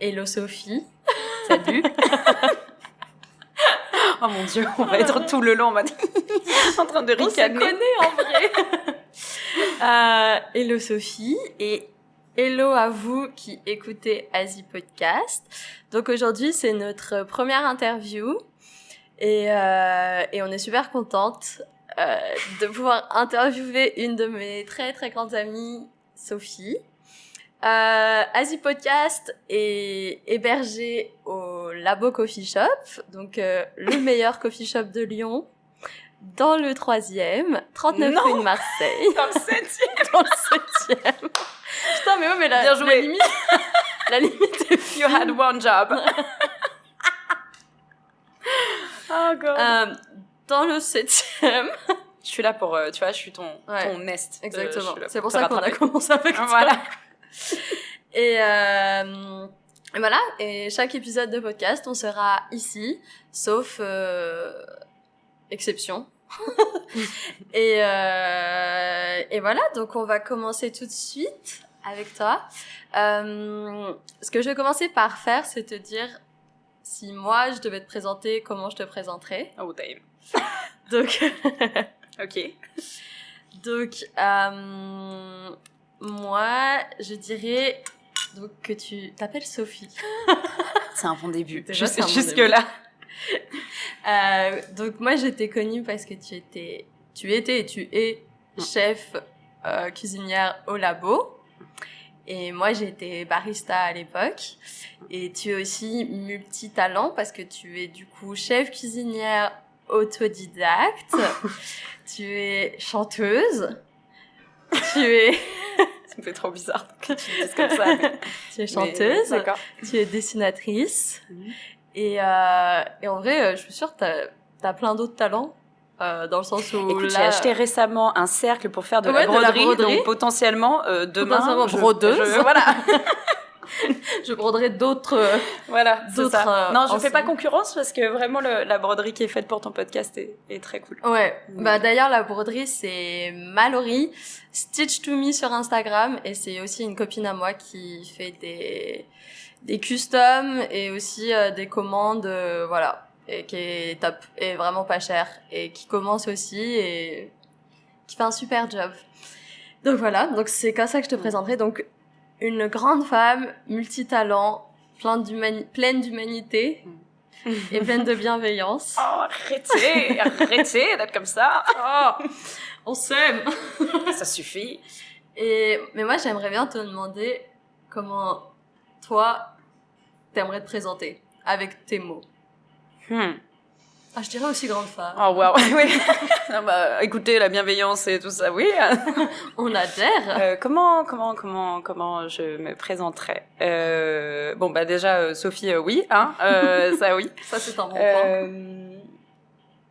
Hello Sophie. Salut. Oh mon Dieu, on va être tout le long en train de ricaner. On se connaît en vrai. Hello Sophie et hello à vous qui écoutez Asie Podcast. Donc aujourd'hui, c'est notre première interview et on est super contente de pouvoir interviewer une de mes très très grandes amies, Sophie. Asie Podcast est hébergé au Labo Coffee Shop, donc le meilleur coffee shop de Lyon, dans le 3e, 39 rue de Marseille. Dans le 7e. Dans le 7e. Putain, mais ouais, mais Bien joué. la limite est fine. You had one job. Oh God. Dans le 7e. Je suis là pour, tu vois, je suis ton nest. Exactement. C'est pour ça qu'on a commencé avec toi. Voilà. Et voilà, et chaque épisode de podcast, on sera ici, sauf exception. et voilà, donc on va commencer tout de suite avec toi. Ce que je vais commencer par faire, c'est te dire si moi je devais te présenter, comment je te présenterais. Oh damn. Donc, ok. Donc, moi, je dirais donc que tu t'appelles Sophie. C'est un bon début. Déjà, Je sais jusque-là. Donc, moi, je t'ai connue parce que tu es chef cuisinière au labo. Et moi, j'étais barista à l'époque. Et tu es aussi multitalent parce que tu es du coup chef cuisinière autodidacte. Tu es chanteuse. Tu es... Ça me fait trop bizarre que tu dises comme ça. Tu es chanteuse. D'accord. Tu es dessinatrice. Et en vrai, je suis sûre que t'as plein d'autres talents. Dans le sens où écoute, j'ai acheté récemment un cercle pour faire de la broderie. Donc potentiellement, demain, brodeuse. Voilà. Je broderai d'autres. Voilà, c'est ça. Non, je ensemble. fais pas concurrence parce que vraiment la broderie qui est faite pour ton podcast est très cool. Ouais. Bah d'ailleurs la broderie c'est Mallory, Stitch to Me sur Instagram, et c'est aussi une copine à moi qui fait des customs et aussi des commandes, voilà, et qui est top et vraiment pas cher et qui commence aussi et qui fait un super job. Donc voilà, donc c'est comme ça que je te présenterai. Donc une grande femme, multitalent, pleine d'humanité et pleine de bienveillance. Oh, arrêtez d'être comme ça. Oh, on s'aime. Ça suffit. Mais moi, j'aimerais bien te demander comment toi, t'aimerais te présenter avec tes mots. Ah, je dirais aussi grande femme. Oh, wow. Oui. Non, bah, écoutez, la bienveillance et tout ça, oui. On adhère. Comment je me présenterais bon, bah, déjà, Sophie, oui, hein, ça, oui. Ça, c'est un bon point.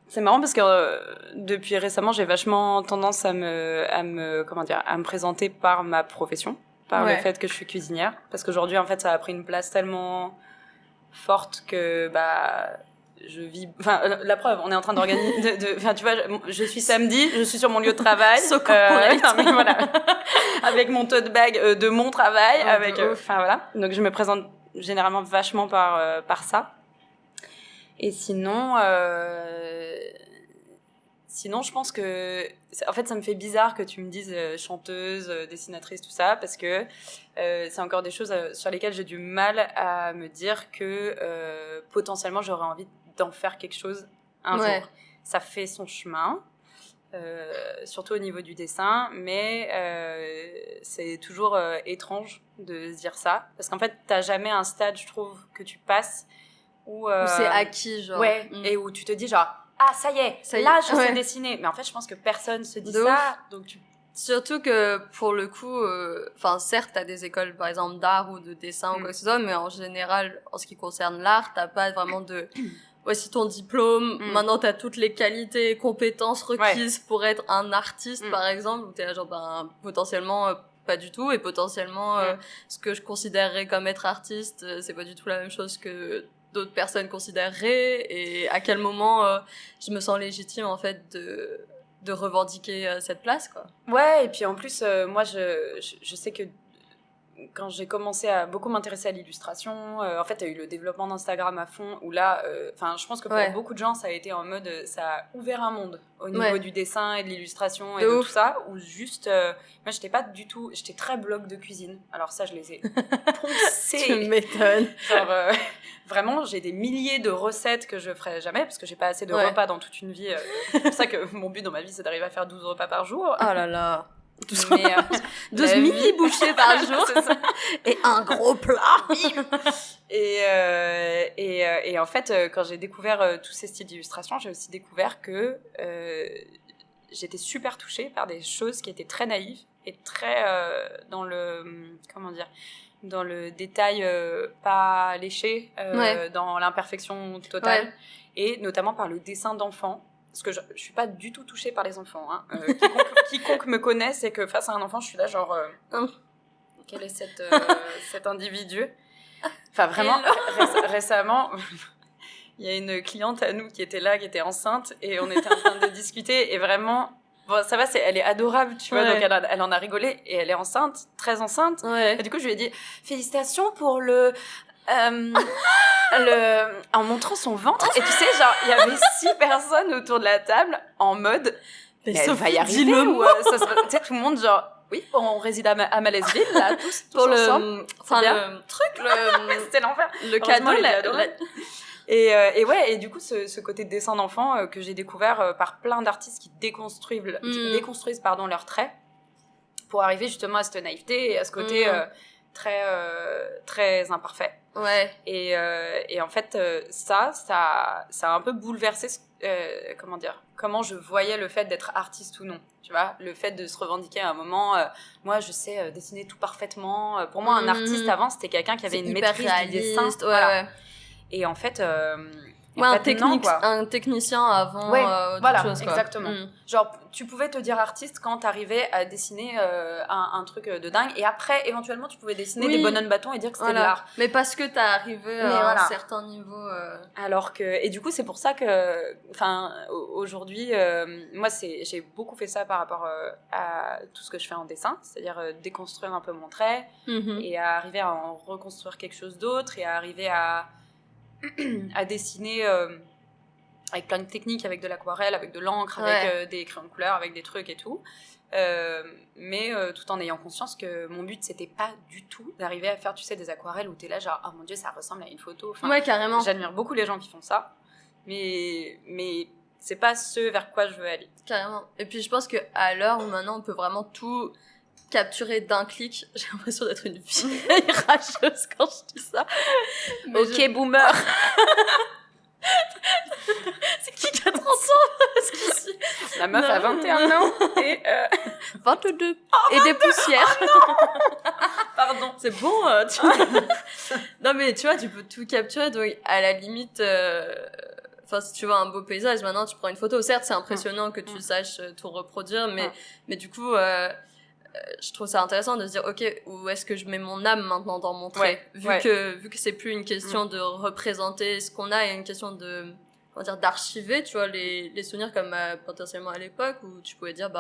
C'est marrant parce que depuis récemment, j'ai vachement tendance à me présenter par ma profession, par le fait que je suis cuisinière. Parce qu'aujourd'hui, en fait, ça a pris une place tellement forte que, bah, je vis, enfin, la preuve, on est en train d'organiser, enfin, tu vois, je suis samedi, je suis sur mon lieu de travail. So corporate. Non, mais voilà. Avec mon tote bag de mon travail, enfin, voilà. Donc, je me présente généralement vachement par ça. Et sinon, je pense que, en fait, ça me fait bizarre que tu me dises chanteuse, dessinatrice, tout ça, parce que c'est encore des choses sur lesquelles j'ai du mal à me dire que potentiellement j'aurais envie d'en faire quelque chose un jour. Ça fait son chemin, surtout au niveau du dessin, mais c'est toujours étrange de se dire ça, parce qu'en fait, t'as jamais un stade, je trouve, que tu passes où c'est acquis, genre. Ouais, et où tu te dis genre, ah, ça y est, là, je sais dessiner. Mais en fait, je pense que personne se dit ça. Donc surtout que, pour le coup, enfin, certes, t'as des écoles, par exemple, d'art ou de dessin ou quoi que ce soit, mais en général, en ce qui concerne l'art, t'as pas vraiment de... Voici ton diplôme, maintenant t'as toutes les qualités et compétences requises pour être un artiste, par exemple, où t'es là, genre, ben, potentiellement... pas du tout, et potentiellement ce que je considérerais comme être artiste, c'est pas du tout la même chose que d'autres personnes considéreraient, et à quel moment je me sens légitime en fait de revendiquer cette place, quoi. Ouais, et puis en plus moi je sais que quand j'ai commencé à beaucoup m'intéresser à l'illustration, en fait, il y a eu le développement d'Instagram à fond, où là, je pense que pour beaucoup de gens, ça a été en mode, ça a ouvert un monde au niveau du dessin et de l'illustration et de tout ça, où juste, moi, j'étais très blog de cuisine. Alors ça, je les ai poncés. Tu m'étonnes. Genre, vraiment, j'ai des milliers de recettes que je ferai jamais, parce que j'ai pas assez de repas dans toute une vie. C'est pour ça que mon but dans ma vie, c'est d'arriver à faire 12 repas par jour. Oh là là. Mais 12 mini-bouchées par jour. C'est ça. Et un gros plat. Et en fait, quand j'ai découvert tous ces styles d'illustration, j'ai aussi découvert que j'étais super touchée par des choses qui étaient très naïves et très dans le détail pas léché, dans l'imperfection totale, et notamment par le dessin d'enfants. Parce que je suis pas du tout touchée par les enfants. Hein. Quiconque me connaît, c'est que face à un enfant, je suis là genre... quel est cet individu ? Enfin, vraiment, récemment, il y a une cliente à nous qui était là, qui était enceinte, et on était en train de discuter, et vraiment... Bon, ça va, elle est adorable, tu vois, donc elle en a rigolé, et elle est enceinte, très enceinte. Et du coup, je lui ai dit, félicitations pour en montrant son ventre, et tu sais, genre, il y avait 6 personnes autour de la table, en mode, mais elle va y arriver, ou tu sais, tout le monde, genre, oui, on réside à Malaisville, là, tous pour ensemble. le truc, c'était l'enfer. Le cadeau, et du coup, ce côté de dessin d'enfant que j'ai découvert par plein d'artistes qui déconstruisent leurs traits pour arriver justement à cette naïveté et à ce côté très, très imparfait. Ouais. Et en fait, ça a un peu bouleversé comment je voyais le fait d'être artiste ou non, tu vois, le fait de se revendiquer à un moment, moi je sais dessiner tout parfaitement, pour moi un artiste avant c'était quelqu'un qui avait une maîtrise du dessin, et en fait un technicien avant toute chose, quoi. Exactement. Genre tu pouvais te dire artiste quand t'arrivais à dessiner un truc de dingue, et après éventuellement tu pouvais dessiner des bonhommes bâtons et dire que c'était de l'art, mais parce que t'es arrivé à un certain niveau alors que, et du coup c'est pour ça que aujourd'hui moi j'ai beaucoup fait ça par rapport à tout ce que je fais en dessin, c'est-à-dire déconstruire un peu mon trait et à arriver à en reconstruire quelque chose d'autre, et à arriver à dessiner avec plein de techniques, avec de l'aquarelle, avec de l'encre, avec des crayons de couleur, avec des trucs et tout, mais tout en ayant conscience que mon but c'était pas du tout d'arriver à faire, tu sais, des aquarelles où t'es là genre, oh mon dieu, ça ressemble à une photo. Carrément. J'admire beaucoup les gens qui font ça, mais c'est pas ce vers quoi je veux aller. Carrément. Et puis je pense qu'à l'heure où maintenant on peut vraiment tout capturer d'un clic, j'ai l'impression d'être une vieille rageuse quand je dis ça. Mais ok, boomer. C'est qui a 30 ans? La meuf a 21 ans et 22 et des poussières. Oh non. Pardon. C'est bon, Non mais tu vois, tu peux tout capturer, donc à la limite si tu vois un beau paysage, maintenant tu prends une photo, certes c'est impressionnant que tu saches tout reproduire, mais du coup je trouve ça intéressant de se dire, ok, où est-ce que je mets mon âme maintenant dans mon trait, vu que c'est plus une question de représenter ce qu'on a, et une question de d'archiver, tu vois, les souvenirs, comme potentiellement à l'époque où tu pouvais dire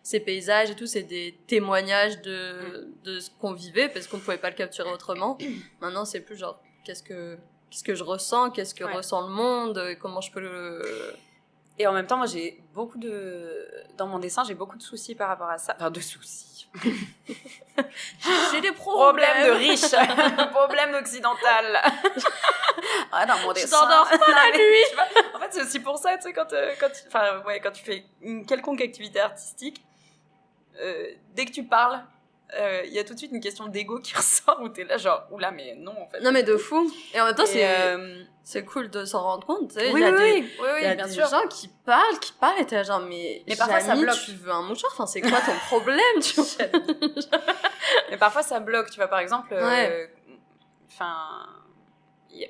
ces paysages et tout, c'est des témoignages de ce qu'on vivait parce qu'on pouvait pas le capturer autrement. Maintenant c'est plus genre qu'est-ce que je ressens, qu'est-ce que ressent le monde, comment je peux le... Et en même temps, moi, dans mon dessin, j'ai beaucoup de soucis par rapport à ça. Enfin, de soucis. J'ai des problèmes de riches. Problèmes occidental. Dans mon dessin. Je t'endors pas la nuit. En fait, c'est aussi pour ça, tu sais, quand tu fais une quelconque activité artistique, dès que tu parles, il y a tout de suite une question d'ego qui ressort, où t'es là genre, oula, mais non, en fait. Non, mais de fou. Et en même temps, c'est cool de s'en rendre compte, tu sais. Oui, il y a des gens qui parlent, et t'es là genre, mais parfois ça bloque. Tu veux un mouchoir, c'est quoi ton problème, tu vois? Mais parfois ça bloque, tu vois, par exemple,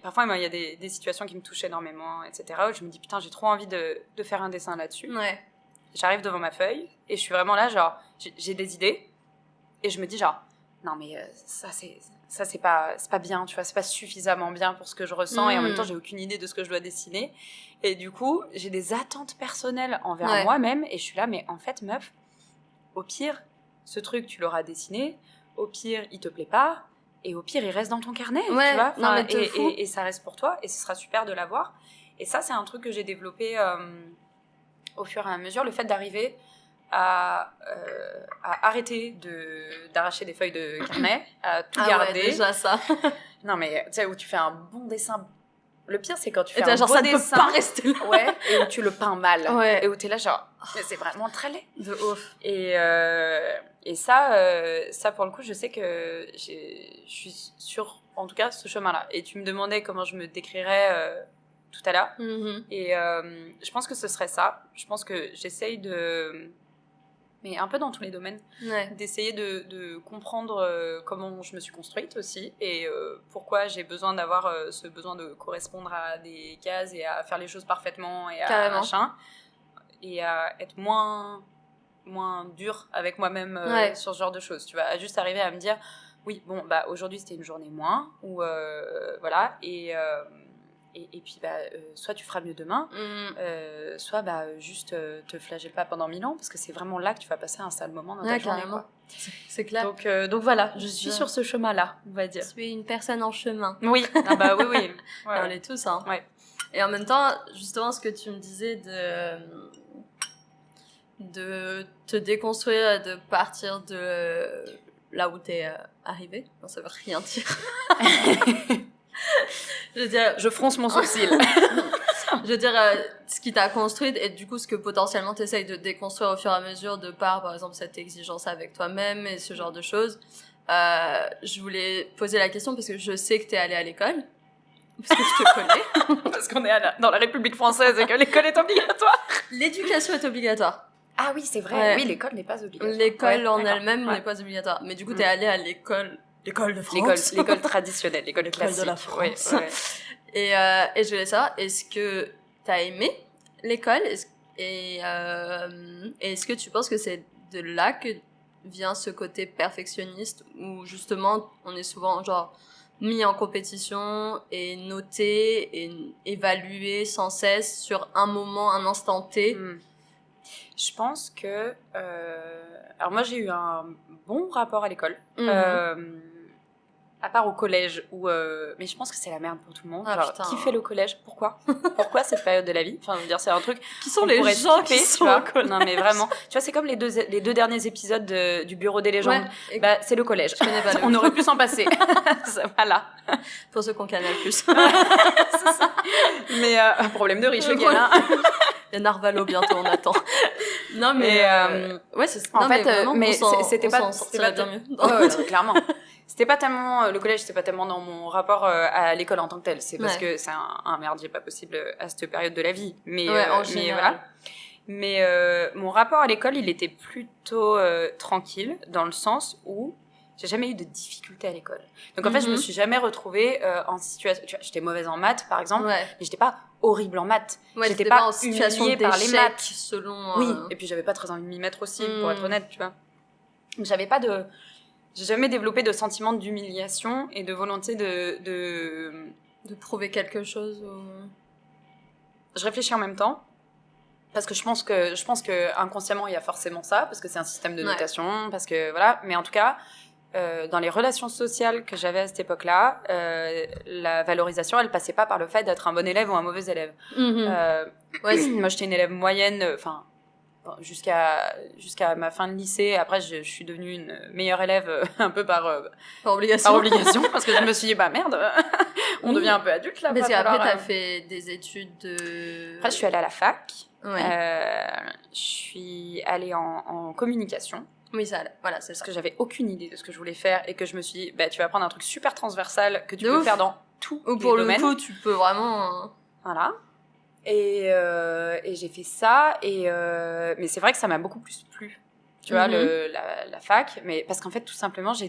parfois il y a des situations qui me touchent énormément, etc., où je me dis, putain, j'ai trop envie de faire un dessin là-dessus. J'arrive devant ma feuille, et je suis vraiment là, genre, j'ai des idées, et je me dis genre, non mais ça c'est pas bien, tu vois, c'est pas suffisamment bien pour ce que je ressens, et en même temps j'ai aucune idée de ce que je dois dessiner, et du coup j'ai des attentes personnelles envers moi-même, et je suis là, mais en fait meuf, au pire ce truc tu l'auras dessiné, au pire, il te plaît pas, et au pire, il reste dans ton carnet, tu Ouais, vois. non, mais te fous. Et ça reste pour toi, et ce sera super de l'avoir. Et ça, c'est un truc que j'ai développé au fur et à mesure, le fait d'arriver à arrêter d'arracher des feuilles de carnet, à tout garder. Ouais, déjà ça. Non, mais tu sais, où tu fais un bon dessin. Le pire, c'est quand tu fais Et un genre, beau ça dessin. ne peut pas rester là. Ouais, et où tu le peins mal. Ouais. Et où t'es là, genre, mais c'est vraiment très laid. De ouf. Et ça, pour le coup, je sais que je suis sur, en tout cas, ce chemin-là. Et tu me demandais comment je me décrirais tout à l'heure. Mm-hmm. Et je pense que ce serait ça. Je pense que j'essaye de... Mais un peu dans tous les domaines, d'essayer de comprendre comment je me suis construite aussi et pourquoi j'ai besoin d'avoir ce besoin de correspondre à des cases et à faire les choses parfaitement et à machin, et à être moins dure avec moi-même sur ce genre de choses, tu vois, à juste arriver à me dire oui, bon, bah aujourd'hui c'était une journée moins, ou voilà, et puis, soit tu feras mieux demain, soit juste te flagelle pas pendant 1000 ans, parce que c'est vraiment là que tu vas passer un sale moment dans ta journée. Quoi. C'est clair. Donc voilà, je suis sur ce chemin-là, on va dire. Tu es une personne en chemin. Oui, ah bah oui. Ouais. On l'est tous, hein. Ouais. Et en même temps, justement, ce que tu me disais de te déconstruire, de partir de là où t'es arrivé. Non, ça veut rien dire. Je veux dire, je fronce mon sourcil. Je veux dire, ce qui t'a construite et du coup ce que potentiellement t'essayes de déconstruire au fur et à mesure de par exemple cette exigence avec toi-même et ce genre de choses. Je voulais poser la question parce que je sais que t'es allée à l'école, parce que je te connais. Parce qu'on est dans la République française et que l'école est obligatoire. L'éducation est obligatoire. Ah oui, c'est vrai. Oui, l'école n'est pas obligatoire. L'école en elle-même n'est pas obligatoire. Mais du coup, t'es allée à l'école de France. L'école traditionnelle, l'école classique. De la France. Ouais. Et je voulais savoir, est-ce que t'as aimé l'école et est-ce que tu penses que c'est de là que vient ce côté perfectionniste où justement on est souvent genre mis en compétition et noté et évalué sans cesse sur un moment, un instant T? Je pense que... alors moi, j'ai eu un bon rapport à l'école. À part au collège, mais je pense que c'est la merde pour tout le monde. Genre, qui fait le collège? Pourquoi cette période de la vie? Enfin, je veux dire, c'est un truc... Qui sont les gens qui sont au collège? Non, mais vraiment. Tu vois, c'est comme les deux derniers épisodes du Bureau des légendes. Ouais, c'est le collège. Je connais pas on aurait pu s'en passer. Voilà. Pour ceux qui ont Canal+. C'est ça. Mais problème de riche, le gars. Il y a Narvalo bientôt, on attend. Non, mais... ouais, c'est... En fait, mais c'était pas... C'était bien mieux. Ouais, clairement. C'était pas tellement... Le collège, c'était pas tellement dans mon rapport à l'école en tant que tel. C'est parce que c'est un merdier pas possible à cette période de la vie. Mais voilà. Mais mon rapport à l'école, il était plutôt tranquille, dans le sens où j'ai jamais eu de difficultés à l'école. Donc en fait, je me suis jamais retrouvée en situation... Tu vois, j'étais mauvaise en maths, par exemple, mais j'étais pas horrible en maths. J'étais pas en situation d'échec par les maths. Selon... Oui, et puis j'avais pas très envie de m'y mettre aussi, pour être honnête, tu vois. J'ai jamais développé de sentiment d'humiliation et de volonté de prouver quelque chose. Je réfléchis en même temps. Parce que je pense que inconsciemment, il y a forcément ça, parce que c'est un système de notation, parce que voilà. Mais en tout cas, dans les relations sociales que j'avais à cette époque-là, la valorisation, elle passait pas par le fait d'être un bon élève ou un mauvais élève. Moi, j'étais une élève moyenne, enfin, jusqu'à ma fin de lycée. Après, je suis devenue une meilleure élève un peu par obligation, parce que je me suis dit, bah merde, on devient un peu adulte là. Parce qu'après, t'as fait des études de... Après, je suis allée à la fac. Je suis allée en communication. Oui, voilà, c'est parce que j'avais aucune idée de ce que je voulais faire et que je me suis dit, bah, tu vas prendre un truc super transversal que tu peux faire dans tous les domaines. Pour le coup, tu peux vraiment... Voilà. Et j'ai fait ça, mais c'est vrai que ça m'a beaucoup plus plu, tu vois, la fac, mais parce qu'en fait, tout simplement, je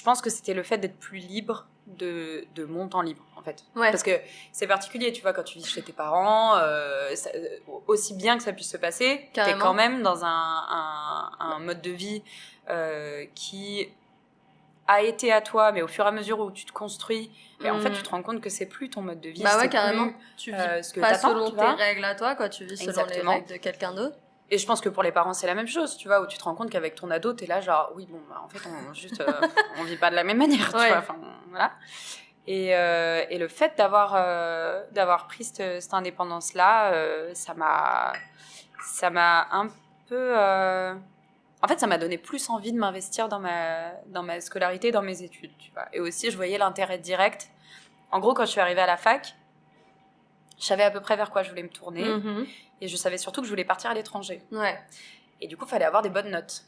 pense que c'était le fait d'être plus libre de mon temps libre, en fait. Parce que c'est particulier, tu vois, quand tu vis chez tes parents, aussi bien que ça puisse se passer, t'es quand même dans un mode de vie qui a été à toi, mais au fur et à mesure où tu te construis, et en fait, tu te rends compte que c'est plus ton mode de vie. Bah ouais, carrément. Tu vis ce que pas selon tes règles à toi, quoi. Tu vis selon les règles de quelqu'un d'autre. Et je pense que pour les parents, c'est la même chose, tu vois, où tu te rends compte qu'avec ton ado, t'es là, genre, oui, bon, bah, en fait, on vit pas de la même manière, tu vois, enfin, voilà. Et le fait d'avoir pris cette indépendance-là, ça m'a un peu... En fait, ça m'a donné plus envie de m'investir dans ma scolarité, dans mes études, tu vois. Et aussi, je voyais l'intérêt direct. En gros, quand je suis arrivée à la fac, je savais à peu près vers quoi je voulais me tourner. Et je savais surtout que je voulais partir à l'étranger. Ouais. Et du coup, il fallait avoir des bonnes notes.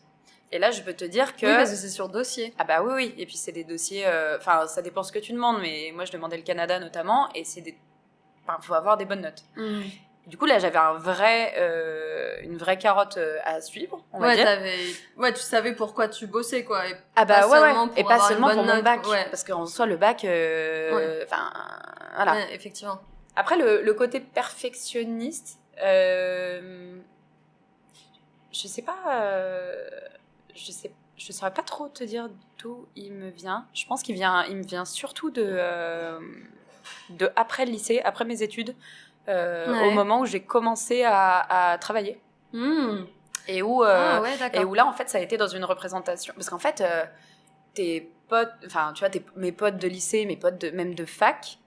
Et là, je peux te dire que... Oui, parce que c'est sur dossier. Ah bah oui. Et puis, c'est des dossiers... Enfin, ça dépend ce que tu demandes. Mais moi, je demandais le Canada, notamment. Et c'est des... Enfin, faut avoir des bonnes notes. Du coup, là, j'avais une vraie carotte à suivre, on va dire. Ouais, tu savais pourquoi tu bossais, quoi. Et ah bah ouais. Et pas seulement pour mon bac. Ouais. Parce qu'en soi, le bac... Enfin, voilà. Ouais, effectivement. Après, le côté perfectionniste... je sais pas... je saurais pas trop te dire d'où il me vient. Je pense il me vient surtout de après le lycée, après mes études, au moment où j'ai commencé à travailler. Et où là, en fait, ça a été dans une représentation. Parce qu'en fait, tes potes, enfin, tu vois, mes potes de lycée, mes potes même de fac,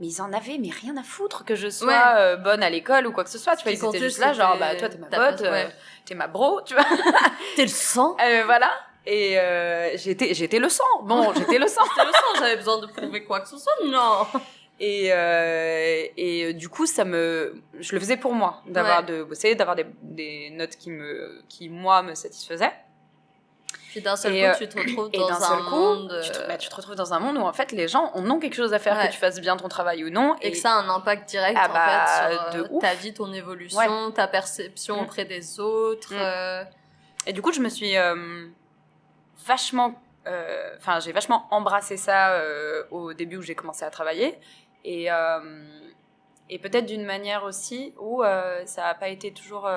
mais ils en avaient rien à foutre que je sois bonne à l'école ou quoi que ce soit. Tu vois, ils étaient juste là, genre, bah, toi, t'es ma pote, t'es ma bro, tu vois. T'es le sang. Voilà. Et j'étais le sang. Bon, j'étais le sang. J'avais besoin de prouver quoi que ce soit. Non. Et du coup, je le faisais pour moi, de bosser, d'avoir des notes qui, moi, me satisfaisaient. Puis d'un seul coup, tu te retrouves dans un monde... tu te retrouves dans un monde où, en fait, les gens en ont quelque chose à faire, que tu fasses bien ton travail ou non. Et que ça a un impact direct, en fait, sur ta vie, ton évolution, ta perception auprès des autres. Et du coup, je me suis j'ai vachement embrassé ça au début où j'ai commencé à travailler. Et peut-être d'une manière aussi où ça n'a pas été toujours...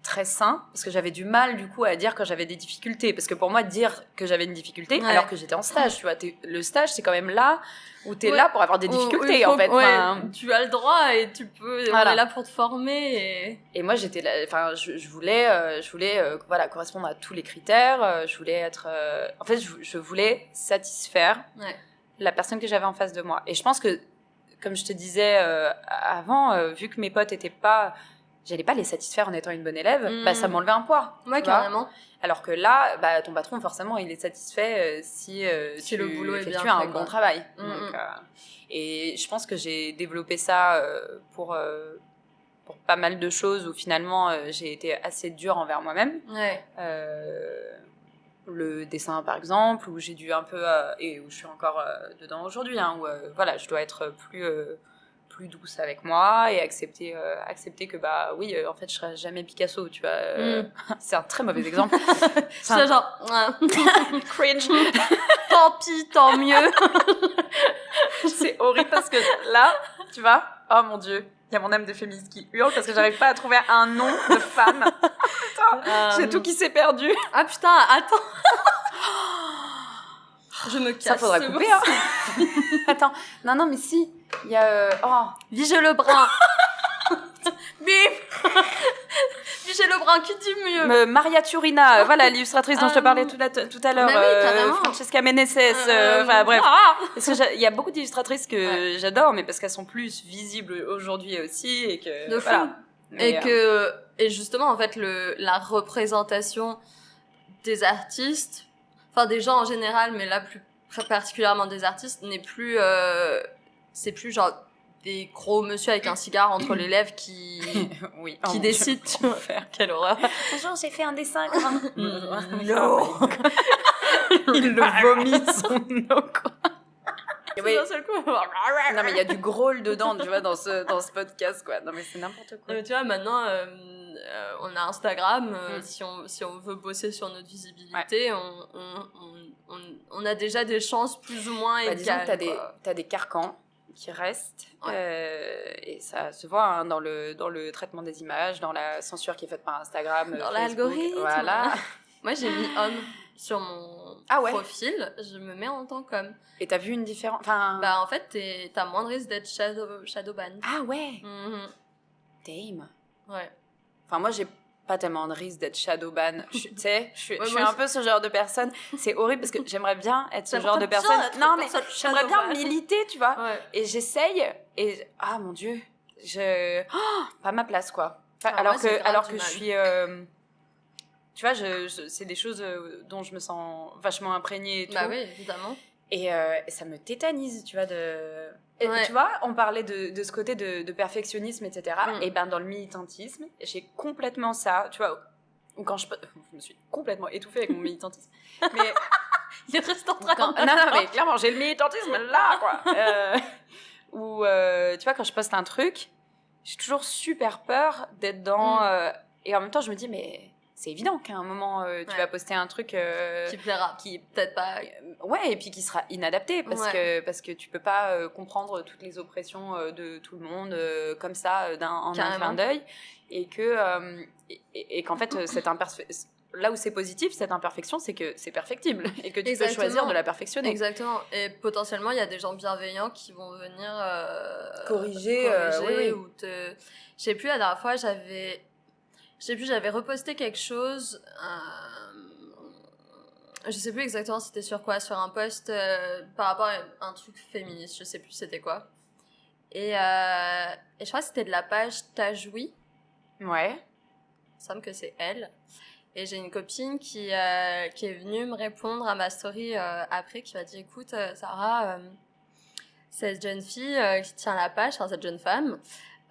très sain, parce que j'avais du mal du coup à dire quand j'avais des difficultés, parce que pour moi dire que j'avais une difficulté alors que j'étais en stage, tu vois, le stage c'est quand même là où t'es là pour avoir des difficultés en fait. Tu as le droit et tu peux, on est là pour te former et moi j'étais là, enfin je voulais voilà, correspondre à tous les critères, je voulais être en fait je voulais satisfaire la personne que j'avais en face de moi. Et je pense que comme je te disais avant, vu que mes potes j'allais pas les satisfaire en étant une bonne élève, ça m'enlevait un poids. Ouais, carrément. Alors que là, ton patron, forcément, il est satisfait si le boulot est bien fait, un bon travail. Donc, et je pense que j'ai développé ça pour pas mal de choses où finalement, j'ai été assez dure envers moi-même. Le dessin, par exemple, où j'ai dû un peu... et où je suis encore dedans aujourd'hui, où voilà, je dois être plus douce avec moi et accepter que bah oui en fait je serai jamais Picasso, tu vois. C'est un très mauvais exemple. C'est genre cringe. Tant pis, tant mieux. C'est horrible parce que là, tu vois, oh mon dieu, il y a mon âme de féministe qui hurle parce que j'arrive pas à trouver un nom de femme. Putain, j'ai tout qui s'est perdu. Ah putain, attends. Je me casse. Ça faudra couper, hein. Attends, non, mais si, il y a... Vigée Lebrun. Bip. Vigée Lebrun, qui dit mieux Maria Turina, voilà, l'illustratrice dont je te parlais tout à l'heure. Francesca Meneses, enfin bref. Parce que il y a beaucoup d'illustratrices que j'adore, mais parce qu'elles sont plus visibles aujourd'hui aussi. Et que, de fou. Voilà. Et justement, en fait, la représentation des artistes... Enfin, des gens en général, mais là, plus particulièrement des artistes, n'est plus... c'est plus genre des gros monsieur avec un cigare entre les lèvres qui décident. Quelle horreur. Bonjour, j'ai fait un dessin. Non. Il le vomit, son no, quoi. Oui. D'un seul coup. Non, mais il y a du growl dedans, tu vois, dans ce podcast, quoi. Non, mais c'est n'importe quoi. Tu vois, maintenant... on a Instagram, si on veut bosser sur notre visibilité, on a déjà des chances plus ou moins égales. Disons que t'as des carcans qui restent, et ça se voit dans le traitement des images, dans la censure qui est faite par Instagram, dans Facebook, l'algorithme. Voilà. Moi, j'ai mis homme sur mon profil, je me mets en tant qu'homme. Et t'as vu une différence? Bah, en fait, t'as moins de risque d'être shadowban. Ah ouais. Damn. Ouais. Enfin, moi, j'ai pas tellement de risque d'être shadowban. Tu sais, je suis moi, un peu ce genre de personne. C'est horrible parce que j'aimerais bien être ce genre de bien personne. être Non, une mais personne j'aimerais bien shadowban. militer, tu vois. Ouais. Et j'essaye, et ah mon Dieu, pas ma place, quoi. Alors moi, alors que du je mal. suis. Tu vois, c'est des choses dont je me sens vachement imprégnée et tout. Bah oui, évidemment. Et ça me tétanise, tu vois, Et Ouais. tu vois, on parlait de ce côté de perfectionnisme, etc. Mm. Et ben dans le militantisme, j'ai complètement ça, tu vois. Quand je me suis complètement étouffée avec mon militantisme. Mais Il est resté en train de... non, mais clairement, j'ai le militantisme là, quoi. Ou tu vois, quand je poste un truc, j'ai toujours super peur d'être dans... et en même temps, je me dis, mais c'est évident qu'à un moment, tu vas poster un truc... qui plaira. Qui peut-être pas... ouais, et puis qui sera inadapté, parce Ouais. que tu peux pas comprendre toutes les oppressions de tout le monde comme ça, en un Carrément. clin d'œil. Et qu'en fait, là où c'est positif, cette imperfection, c'est que c'est perfectible et que tu peux choisir de la perfectionner. Exactement. Et potentiellement, il y a des gens bienveillants qui vont venir corriger oui. ou te... Je sais plus, la dernière fois, j'avais reposté quelque chose. Je sais plus exactement c'était sur quoi, sur un post par rapport à un truc féministe, je sais plus c'était quoi. Et je crois que c'était de la page Tajoui. Ouais. Il me semble que c'est elle. Et j'ai une copine qui est venue me répondre à ma story après, qui m'a dit, écoute, Sarah, cette jeune fille qui tient la page, enfin cette jeune femme,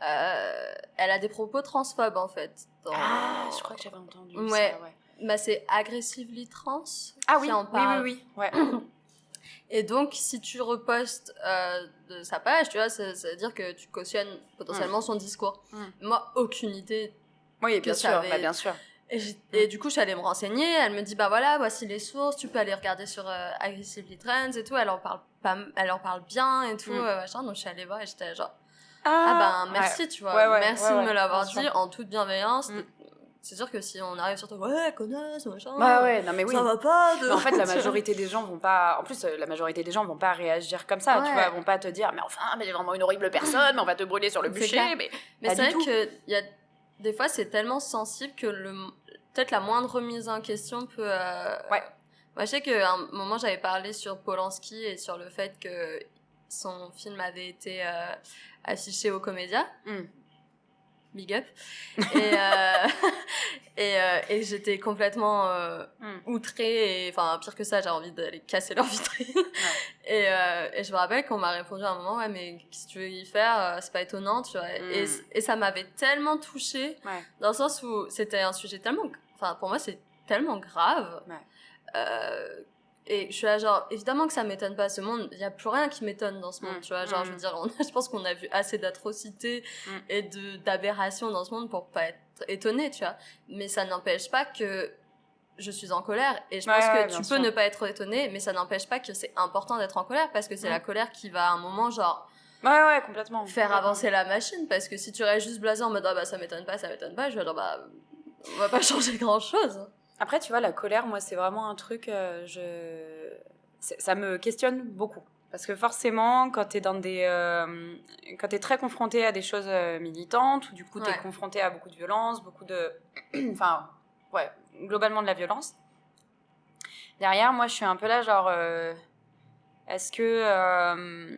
elle a des propos transphobes en fait. Ah, je crois que j'avais entendu ça, ouais. Bah, c'est Aggressively Trans qui en parle. Oui, ouais. Et donc, si tu repostes de sa page, tu vois, ça veut dire que tu cautionnes potentiellement son discours. Moi, aucune idée. Oui, bien sûr, bien sûr. Et du coup, je suis allée me renseigner. Elle me dit, bah voilà, voici les sources. Tu peux aller regarder sur Aggressively Trans et tout. Elle en parle bien et tout. Machin. Donc, je suis allée voir et j'étais genre, merci, tu vois. Merci de me l'avoir dit en toute bienveillance. C'est sûr que si on arrive sur toi, ouais, connasse, machin. Bah ouais, non mais oui. Ça va pas. Mais en fait, la majorité des gens vont pas. En plus, la majorité des gens vont pas réagir comme ça. Tu vois, vont pas te dire, mais enfin, mais c'est vraiment une horrible personne, mais on va te brûler sur le bûcher. Mais c'est vrai que y a des fois, c'est tellement sensible que peut-être la moindre remise en question peut. Ouais. Moi, je sais qu'à un moment, j'avais parlé sur Polanski et sur le fait que son film avait été affiché au Comédia. Big up. Et j'étais complètement outrée, et enfin pire que ça, j'ai envie d'aller casser leur vitrine. Et je me rappelle qu'on m'a répondu à un moment, ouais, mais qu'est-ce que tu veux y faire, c'est pas étonnant, tu vois. Et ça m'avait tellement touchée, dans le sens où c'était un sujet tellement, enfin pour moi c'est tellement grave. Et je suis là, genre, évidemment que ça m'étonne pas, ce monde, il y a plus rien qui m'étonne dans ce monde, tu vois, genre, je veux dire, je pense qu'on a vu assez d'atrocités et d'aberrations dans ce monde pour pas être étonné, tu vois, mais ça n'empêche pas que je suis en colère, et je pense que tu peux ne pas être étonné, mais ça n'empêche pas que c'est important d'être en colère, parce que c'est la colère qui va à un moment, genre, complètement. faire avancer la machine, parce que si tu restes juste blasé en mode, ah bah ça m'étonne pas, je vais dire, bah, on va pas changer grand chose. Après, tu vois, la colère, moi, c'est vraiment un truc, ça me questionne beaucoup. Parce que forcément, quand t'es quand t'es très confronté à des choses militantes, ou du coup, t'es confronté à beaucoup de violence, beaucoup de... enfin, globalement de la violence. Derrière, moi, je suis un peu là, genre... est-ce que...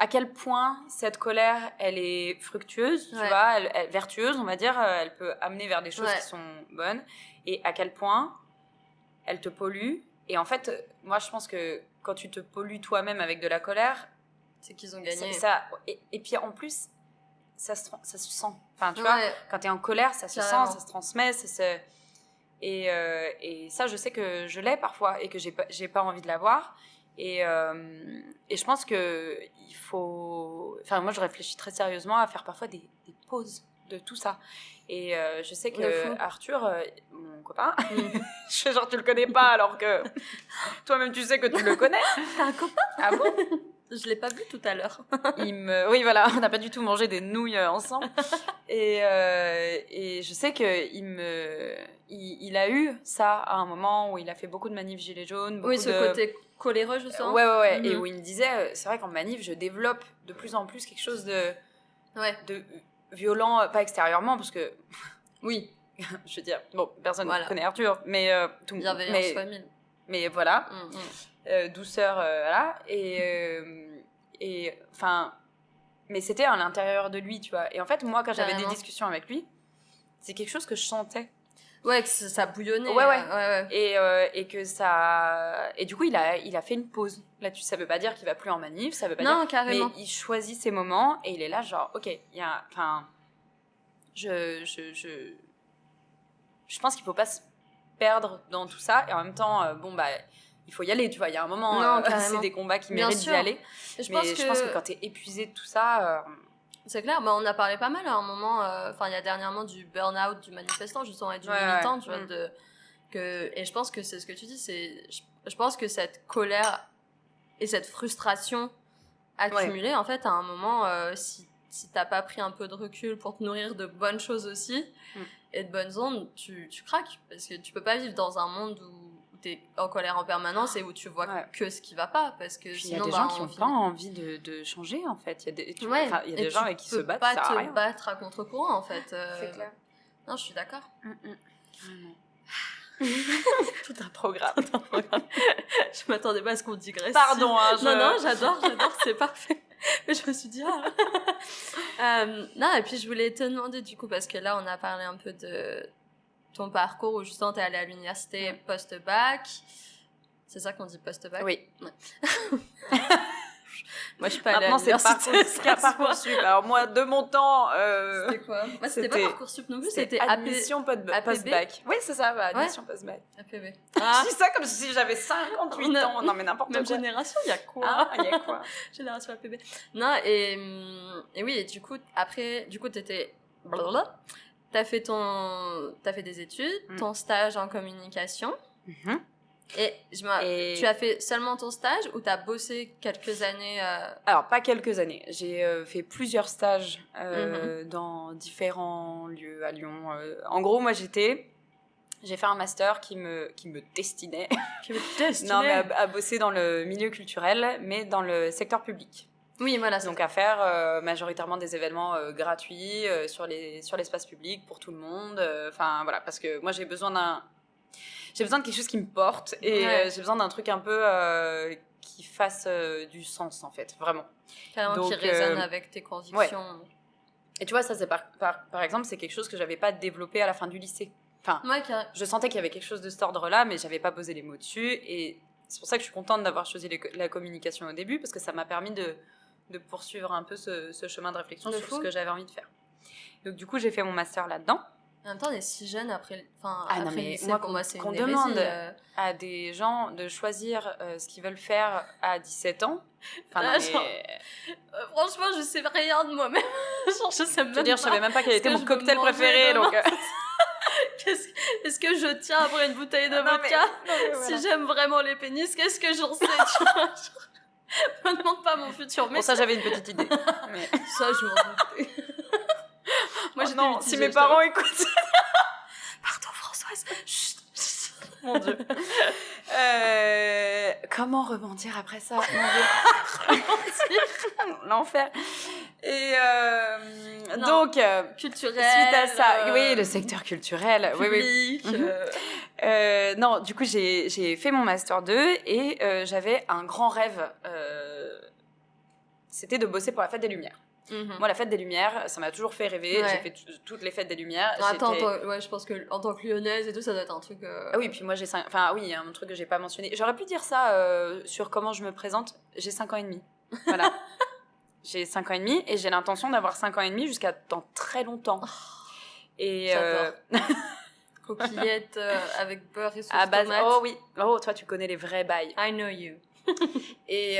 à quel point cette colère, elle est fructueuse, tu vois, elle vertueuse, on va dire, elle peut amener vers des choses qui sont bonnes, et à quel point elle te pollue. Et en fait, moi, je pense que quand tu te pollues toi-même avec de la colère, c'est qu'ils ont gagné. Et puis en plus, ça se sent. Enfin, tu vois, quand t'es en colère, ça se sent, ça se transmet, et ça, je sais que je l'ai parfois et que j'ai pas envie de l'avoir. Et je pense que il faut... Enfin, moi, je réfléchis très sérieusement à faire parfois des pauses de tout ça. Et je sais que Arthur, mon copain, je fais genre tu le connais pas alors que toi-même tu sais que tu le connais. T'as un copain? Ah bon? Je l'ai pas vu tout à l'heure. Oui, voilà, on n'a pas du tout mangé des nouilles ensemble. Et je sais que il a eu ça à un moment où il a fait beaucoup de manifs gilets jaunes. Côté coléreux, je sens. Ouais. Et où il me disait, c'est vrai qu'en manif, je développe de plus en plus quelque chose de violent, pas extérieurement, parce que... Oui. je veux dire, bon, personne ne Voilà. connaît Arthur, mais tout Bienveillance fois 1000. mais voilà, douceur, voilà, et enfin, mais c'était à l'intérieur de lui, tu vois. Et en fait, moi, quand j'avais des Carrément. discussions avec lui, c'est quelque chose que je sentais. Ouais, que ça bouillonnait. Ouais. Et que ça... Et du coup, il a fait une pause là-dessus. Ça veut pas dire qu'il va plus en manif, ça veut pas Non, dire... carrément. Mais il choisit ses moments et il est là genre, ok, il y a... Enfin, je pense qu'il faut pas se perdre dans tout ça. Et en même temps, bon, bah, il faut y aller, tu vois. Il y a un moment, Non, c'est carrément. des combats qui Bien méritent d'y sûr. aller. Je Mais pense je pense que quand t'es épuisé de tout ça... C'est clair, bah, on a parlé pas mal à un moment, enfin il y a dernièrement du burn-out du manifestant justement et du militant, tu vois, et je pense que c'est ce que tu dis, je pense que cette colère et cette frustration accumulée, en fait, à un moment, si t'as pas pris un peu de recul pour te nourrir de bonnes choses aussi, et de bonnes ondes, tu craques, parce que tu peux pas vivre dans un monde où t'es en colère en permanence et où tu vois que ce qui va pas, parce que Puis il y a sinon des gens qui n'ont pas envie de changer, en fait. Il y a des gens avec qui se battre, ça sert à rien. Tu peux pas te battre à contre-courant, en fait. C'est clair. Non, je suis d'accord. Tout un programme. Je m'attendais pas à ce qu'on digresse. Pardon, hein, Non, j'adore, c'est parfait. Mais je me suis dit, non, et puis je voulais te demander, du coup, parce que là, on a parlé un peu de ton parcours où justement t'es allée à l'université post-bac. C'est ça qu'on dit post-bac? Oui. Ouais. Moi, je suis pas allée Maintenant, à l'université. c'est Parcoursup. Alors moi, de mon temps... C'était quoi? Moi, c'était pas Parcoursup non plus, c'était admission post-bac. Oui, c'est ça, admission post-bac. APB. Je dis ça comme si j'avais 58 ans. Non, mais n'importe quoi. Même génération, il y a quoi? Il y a quoi? Génération APB. Non, et oui, et du coup, après, t'étais... Blablabla. T'as fait des études, ton stage en communication. Et tu as fait seulement ton stage ou t'as bossé quelques années Alors, pas quelques années. J'ai fait plusieurs stages dans différents lieux à Lyon. En gros, moi, j'ai fait un master qui me destinait. Non, mais à bosser dans le milieu culturel, mais dans le secteur public. Oui, voilà. Donc à faire majoritairement des événements gratuits sur l'espace public pour tout le monde. Enfin voilà, parce que moi j'ai besoin de quelque chose qui me porte et j'ai besoin d'un truc un peu qui fasse du sens en fait, vraiment. Carrément. Donc, qui résonne avec tes convictions. Ouais. Et tu vois, ça c'est par exemple, c'est quelque chose que j'avais pas développé à la fin du lycée. Enfin, je sentais qu'il y avait quelque chose de cet ordre-là, mais j'avais pas posé les mots dessus et c'est pour ça que je suis contente d'avoir choisi la communication au début parce que ça m'a permis de poursuivre un peu ce chemin de réflexion sur ce que j'avais envie de faire. Donc du coup, j'ai fait mon master là-dedans. En même temps, on est si jeune après non, mais lycée, moi, pour moi, c'est qu'on une demande hérésie, à des gens de choisir ce qu'ils veulent faire à 17 ans. Franchement, je sais rien de moi-même. Genre, je sais même pas. Je savais même pas quel était mon cocktail préféré. Donc... Est-ce que je tiens après une bouteille de vodka? Si j'aime vraiment les pénis, qu'est-ce que j'en sais, tu vois? Je me demande pas mon futur. Mais bon, ça, j'avais une petite idée. Mais... Ça, je m'en doutais. Moi, non, si mes parents écoutent... Pardon, Françoise. Chut. Mon Dieu. Comment rebondir après ça? L'enfer. Et donc, culturel. Suite à ça, oui, le secteur culturel. Public. Oui. Non, du coup, j'ai fait mon Master 2 et j'avais un grand rêve. C'était de bosser pour la Fête des Lumières. Moi, la Fête des Lumières, ça m'a toujours fait rêver. J'ai fait toutes les Fêtes des Lumières. Attends, je pense que en tant que lyonnaise et tout, ça doit être un truc... Ah oui, puis moi, il y a un truc que j'ai pas mentionné. J'aurais pu dire ça sur comment je me présente. J'ai 5 ans et demi. Voilà. J'ai 5 ans et demi et j'ai l'intention d'avoir 5 ans et demi jusqu'à dans très longtemps. Et j'adore. Coquillettes avec beurre et sauce tomate. Oh oui. Oh, toi, tu connais les vrais bails. I know you. Et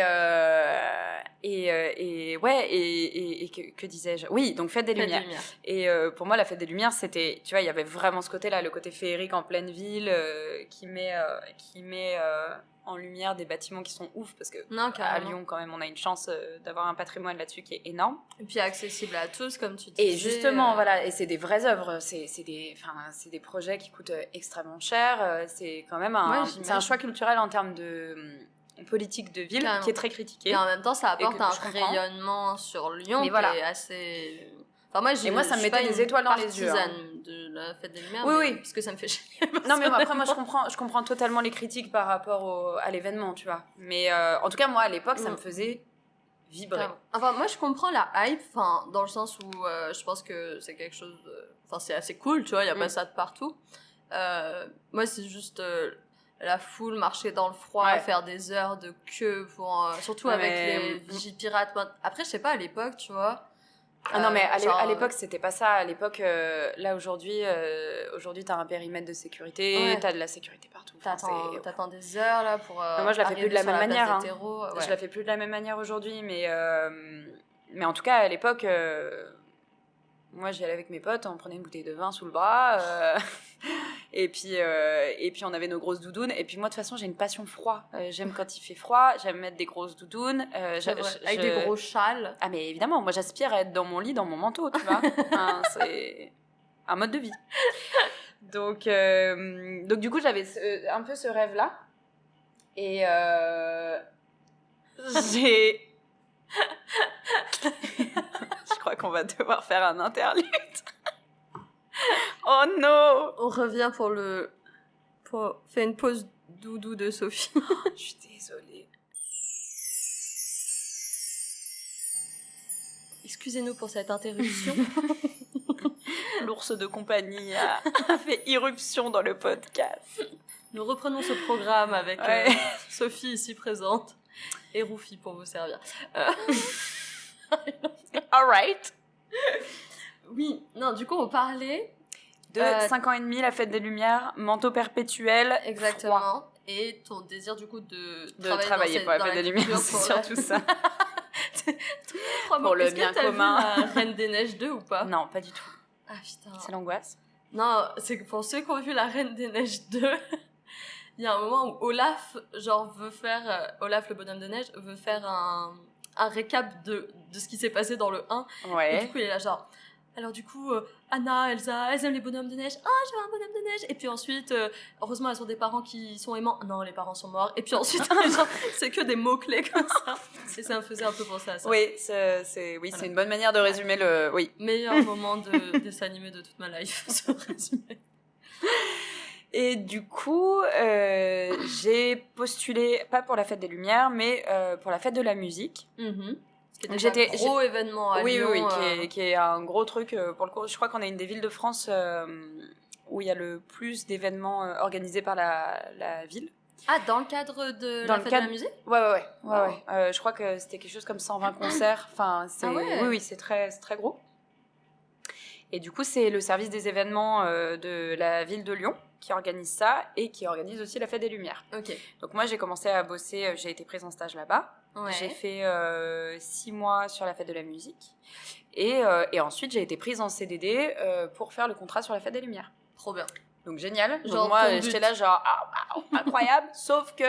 que disais-je? Oui, donc Fête des Lumières. Et pour moi, la Fête des Lumières, c'était, tu vois, il y avait vraiment ce côté-là, le côté féerique en pleine ville, qui met en lumière des bâtiments qui sont ouf, parce que à Lyon, quand même, on a une chance d'avoir un patrimoine là-dessus qui est énorme. Et puis accessible à tous, comme tu disais. Et justement, voilà, et c'est des vraies œuvres, c'est des projets qui coûtent extrêmement cher, c'est quand même c'est un choix culturel en termes de politique de ville qui est très critiqué. Et en même temps, ça apporte un rayonnement sur Lyon qui est assez... Enfin, moi, et moi, ça me mettait des étoiles dans les yeux. Partisane de la fête des Lumières, oui. parce que ça me fait chier. Non, mais après, moi, je comprends totalement les critiques par rapport à l'événement, tu vois. Mais en tout cas, moi, à l'époque, ça me faisait vibrer. Enfin, moi, je comprends la hype, enfin, dans le sens où je pense que c'est quelque chose... Enfin, c'est assez cool, tu vois, il n'y a pas ça de partout. Moi, c'est juste... la foule, marcher dans le froid, faire des heures de queue pour... surtout avec les vigies pirates. Après, je sais pas, à l'époque, tu vois... Ah non, mais à l'époque, c'était pas ça. À l'époque, là, aujourd'hui, t'as un périmètre de sécurité, t'as de la sécurité partout. T'attends des heures, là, pour moi, je la fais plus de la même manière. Hein. Ouais. Je la fais plus de la même manière aujourd'hui, mais en tout cas, à l'époque, moi, j'y allais avec mes potes, on prenait une bouteille de vin sous le bras, et puis on avait nos grosses doudounes. Et puis moi, de toute façon, j'ai une passion froid. J'aime quand il fait froid, j'aime mettre des grosses doudounes. Avec des gros châles. Ah mais évidemment, moi j'aspire à être dans mon lit, dans mon manteau, tu vois. Hein, c'est un mode de vie. Donc du coup, j'avais un peu ce rêve-là. Et j'ai... Je crois qu'on va devoir faire un interlude. Oh non! On revient pour faire une pause doudou de Sophie. Je suis désolée. Excusez-nous pour cette interruption. L'ours de compagnie a fait irruption dans le podcast. Nous reprenons ce programme avec Sophie ici présente et Roufi pour vous servir. All right. Oui, non, du coup, on parlait de 5 ans et demi, la fête des Lumières, manteau perpétuel. Exactement. Froid. Et ton désir, du coup, de travailler pour la fête des Lumières, c'est surtout ça. Pour le bien commun. Est-ce que t'as vu la Reine des Neiges 2 ou pas? Non, pas du tout. Ah putain. C'est l'angoisse. Non, c'est que pour ceux qui ont vu la Reine des Neiges 2, il y a un moment où Olaf, Olaf le bonhomme de neige, veut faire un récap de ce qui s'est passé dans le 1. Ouais. Et du coup, il est là genre... Alors du coup, Anna, Elsa, elles aiment les bonhommes de neige. Ah, je veux un bonhomme de neige. Et puis ensuite, heureusement, elles ont des parents qui sont aimants. Non, les parents sont morts. Et puis ensuite, genre, c'est que des mots-clés comme ça. Et ça me faisait un peu penser à ça. Oui, c'est une bonne manière de résumer le... Oui. Meilleur moment de dessin animé de toute ma life, ce résumé. Et du coup, j'ai postulé, pas pour la fête des Lumières, mais pour la fête de la musique. C'était un gros événement à Lyon. Oui, qui est un gros truc. Pour le coup, je crois qu'on est une des villes de France où il y a le plus d'événements organisés par la ville. Ah, dans le cadre de la fête de la musique ? Ouais. Je crois que c'était quelque chose comme 120 concerts. Enfin, oui, c'est très gros. Et du coup, c'est le service des événements de la ville de Lyon qui organise ça et qui organise aussi la fête des Lumières. Ok. Donc moi, j'ai commencé à bosser, j'ai été prise en stage là-bas. Ouais. J'ai fait 6 mois sur la fête de la musique. Et ensuite, j'ai été prise en CDD pour faire le contrat sur la fête des Lumières. Trop bien. Donc génial. Genre, donc moi, j'étais là genre, incroyable. Sauf que...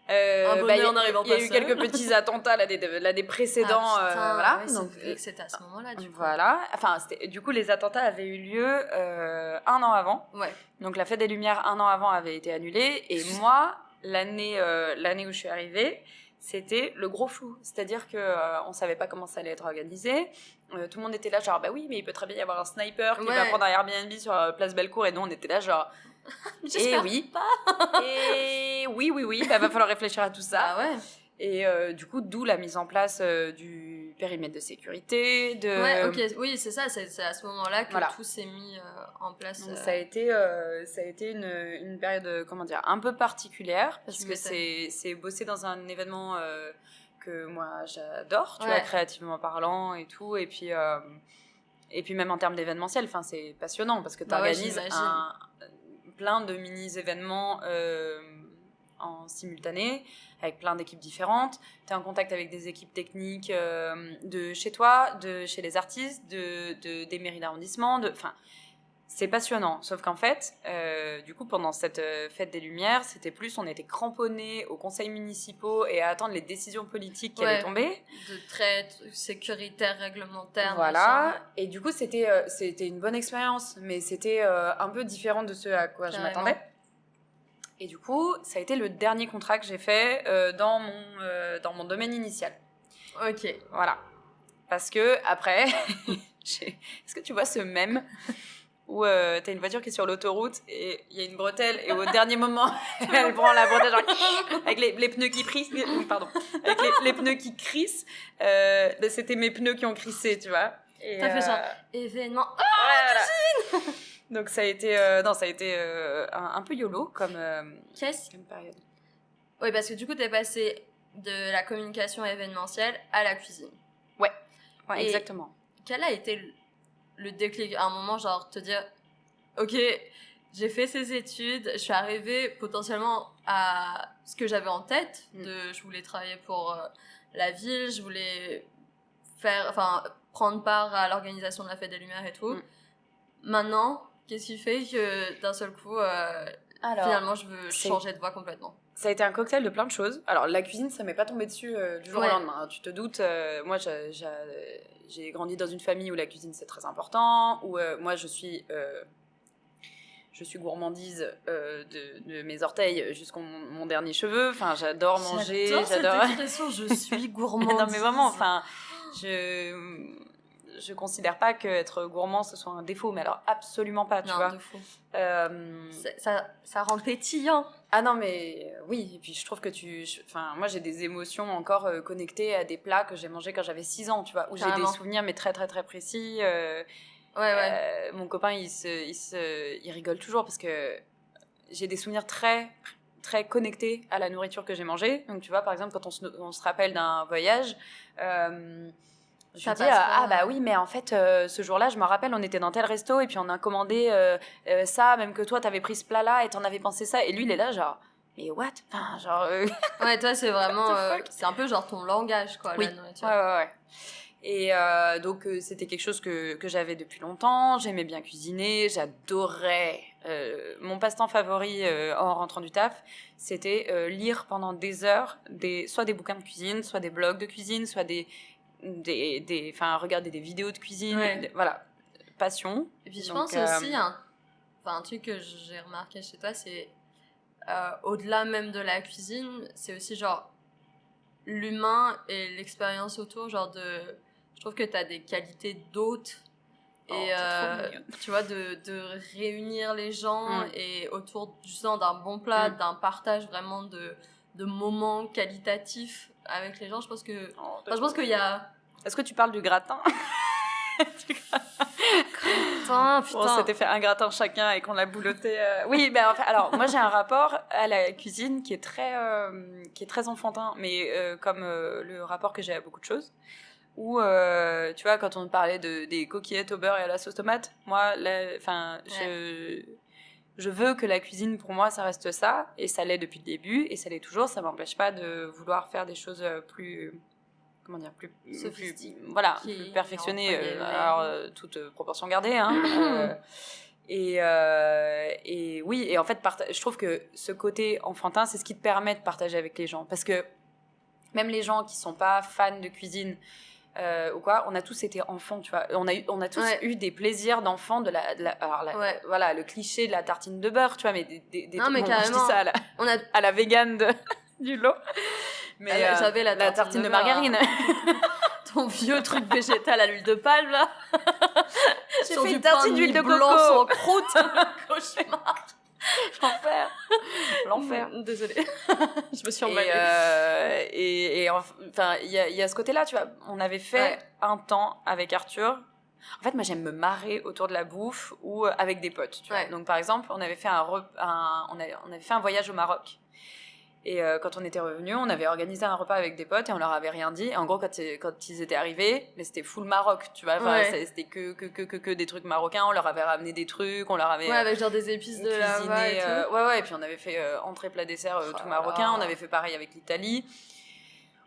un bonheur n'arrivant pas seul. Il y a eu quelques petits attentats l'année précédente. Voilà. Ouais, donc c'était à ce moment-là, du coup. Voilà. Enfin, du coup, les attentats avaient eu lieu 1 an avant. Ouais. Donc la fête des Lumières 1 an avant avait été annulée. Et moi, l'année où je suis arrivée, c'était le gros flou. C'est-à-dire que on savait pas comment ça allait être organisé. Tout le monde était là genre, bah oui, mais il peut très bien y avoir un sniper qui va prendre un Airbnb sur Place Bellecour. Et nous, on était là genre... J'espère pas. Et oui, bah, va falloir réfléchir à tout ça. Ah ouais. Et du coup, d'où la mise en place du périmètre de sécurité. Ouais, ok, oui, c'est ça, c'est à ce moment-là que tout s'est mis en place. Donc, ça a été une période, comment dire, un peu particulière, parce que c'est bosser dans un événement que moi j'adore, tu vois, créativement parlant et tout, et puis même en termes d'événementiel, enfin, c'est passionnant, parce que tu organises plein de mini-événements en simultané, avec plein d'équipes différentes. Tu es en contact avec des équipes techniques de chez toi, de chez les artistes, des mairies d'arrondissement. Enfin, c'est passionnant. Sauf qu'en fait, du coup, pendant cette fête des Lumières, c'était plus, on était cramponnés aux conseils municipaux et à attendre les décisions politiques qui allaient tomber. De traite sécuritaire, réglementaire. Voilà. Machin. Et du coup, c'était une bonne expérience, mais c'était un peu différent de ce à quoi je m'attendais. Et du coup, ça a été le dernier contrat que j'ai fait dans mon domaine initial. Ok. Voilà. Parce que, après, est-ce que tu vois ce mème où t'as une voiture qui est sur l'autoroute et il y a une bretelle et au dernier moment, elle prend la bretelle genre, avec les pneus qui crissent, pardon, avec les pneus qui crissent, c'était mes pneus qui ont crissé, tu vois. Et, t'as fait genre, événement, voilà. Donc ça a été, un peu YOLO comme période. Oui, parce que du coup, t'es passé de la communication événementielle à la cuisine. Ouais, Et exactement. Quel a été le déclic à un moment, genre te dire, ok, j'ai fait ces études, je suis arrivée potentiellement à ce que j'avais en tête, je voulais travailler pour la ville, je voulais prendre part à l'organisation de la Fête des Lumières et tout. Maintenant, qu'est-ce qui fait que d'un seul coup, finalement, je veux changer de voie complètement? Ça a été un cocktail de plein de choses. Alors, la cuisine, ça m'est pas tombé dessus du jour au lendemain. Tu te doutes, moi, j'ai grandi dans une famille où la cuisine, c'est très important, où moi, je suis gourmandise de mes orteils jusqu'au mon dernier cheveu. Enfin, j'adore manger. J'adore cette expression, je suis gourmandise. Non, mais vraiment, enfin, je considère pas qu'être gourmand ce soit un défaut, mais alors absolument pas, tu vois. Non, de fou. Ça rend pétillant. Ah non, mais oui, et puis je trouve que moi j'ai des émotions encore connectées à des plats que j'ai mangés quand j'avais 6 ans, tu vois, où Carrément. j'ai des souvenirs mais très très très précis. Mon copain il rigole toujours parce que j'ai des souvenirs très très connectés à la nourriture que j'ai mangée. Donc tu vois, par exemple, quand on se rappelle d'un voyage, je me dis bah oui, mais en fait ce jour-là je me rappelle, on était dans tel resto et puis on a commandé ça, même que toi t'avais pris ce plat-là et t'en avais pensé ça, et lui il est là genre mais what, enfin genre ouais, toi c'est vraiment c'est un peu genre ton langage quoi, oui. La nourriture. Ouais. Et donc c'était quelque chose que j'avais depuis longtemps. J'aimais bien cuisiner, j'adorais mon passe-temps favori en rentrant du taf, c'était lire pendant des heures soit des bouquins de cuisine, soit des blogs de cuisine, soit regarder des vidéos de cuisine, voilà, passion. Et puis je pense aussi un truc que j'ai remarqué chez toi, c'est au-delà même de la cuisine, c'est aussi genre l'humain et l'expérience autour, genre je trouve que t'as des qualités d'hôte et tu vois, de réunir les gens et autour justement d'un bon plat, d'un partage vraiment de moments qualitatifs avec les gens. Je pense qu'il y a... Est-ce que tu parles du gratin? Putain. On s'était fait un gratin chacun et qu'on l'a bouloté. Oui, ben enfin, alors moi j'ai un rapport à la cuisine qui est très enfantin, mais comme le rapport que j'ai à beaucoup de choses. Où tu vois, quand on parlait des coquillettes au beurre et à la sauce tomate, moi, je veux que la cuisine pour moi ça reste ça, et ça l'est depuis le début et ça l'est toujours. Ça m'empêche pas de vouloir faire des choses plus perfectionné, toute proportion gardée, hein. Et oui, et en fait je trouve que ce côté enfantin, c'est ce qui te permet de partager avec les gens, parce que même les gens qui sont pas fans de cuisine ou quoi, on a tous été enfants, tu vois, on a tous eu des plaisirs d'enfants, voilà, le cliché de la tartine de beurre, tu vois, mais des non, mais carrément, je dis ça à la végane du lot. Mais j'avais la tartine de margarine. Ton vieux truc végétal à l'huile de palme, là. J'ai fait une tartine d'huile de coco. Blanc sans croûte. Cauchemar. L'enfer. Désolée. Je me suis emballée. Et enfin, il y a ce côté-là, tu vois. On avait fait un temps avec Arthur. En fait, moi, j'aime me marrer autour de la bouffe ou avec des potes, tu vois. Donc, par exemple, on avait fait on avait fait un voyage au Maroc. Et quand on était revenus, on avait organisé un repas avec des potes et on leur avait rien dit. Et en gros, quand ils étaient arrivés, mais c'était full Maroc, tu vois. Enfin, c'était que des trucs marocains. On leur avait ramené des trucs, on leur avait avec genre des épices de là-bas et tout. Et puis on avait fait entrée, plat, dessert tout marocain. On avait fait pareil avec l'Italie.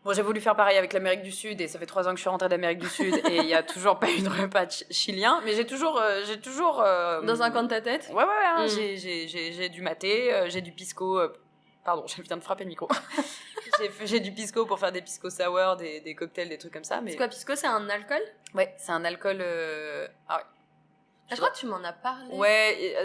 Bon, j'ai voulu faire pareil avec l'Amérique du Sud, et ça fait 3 ans que je suis rentrée d'Amérique du Sud et il y a toujours pas eu de repas chilien, mais j'ai toujours dans un coin de ta tête. J'ai du maté, j'ai du pisco. Pardon, je viens de frapper le micro. j'ai du pisco pour faire des pisco sour, des cocktails, des trucs comme ça. Mais... C'est quoi, pisco? C'est un alcool? Ouais, c'est un alcool... Ah ouais. Je crois que tu m'en as parlé. Ouais,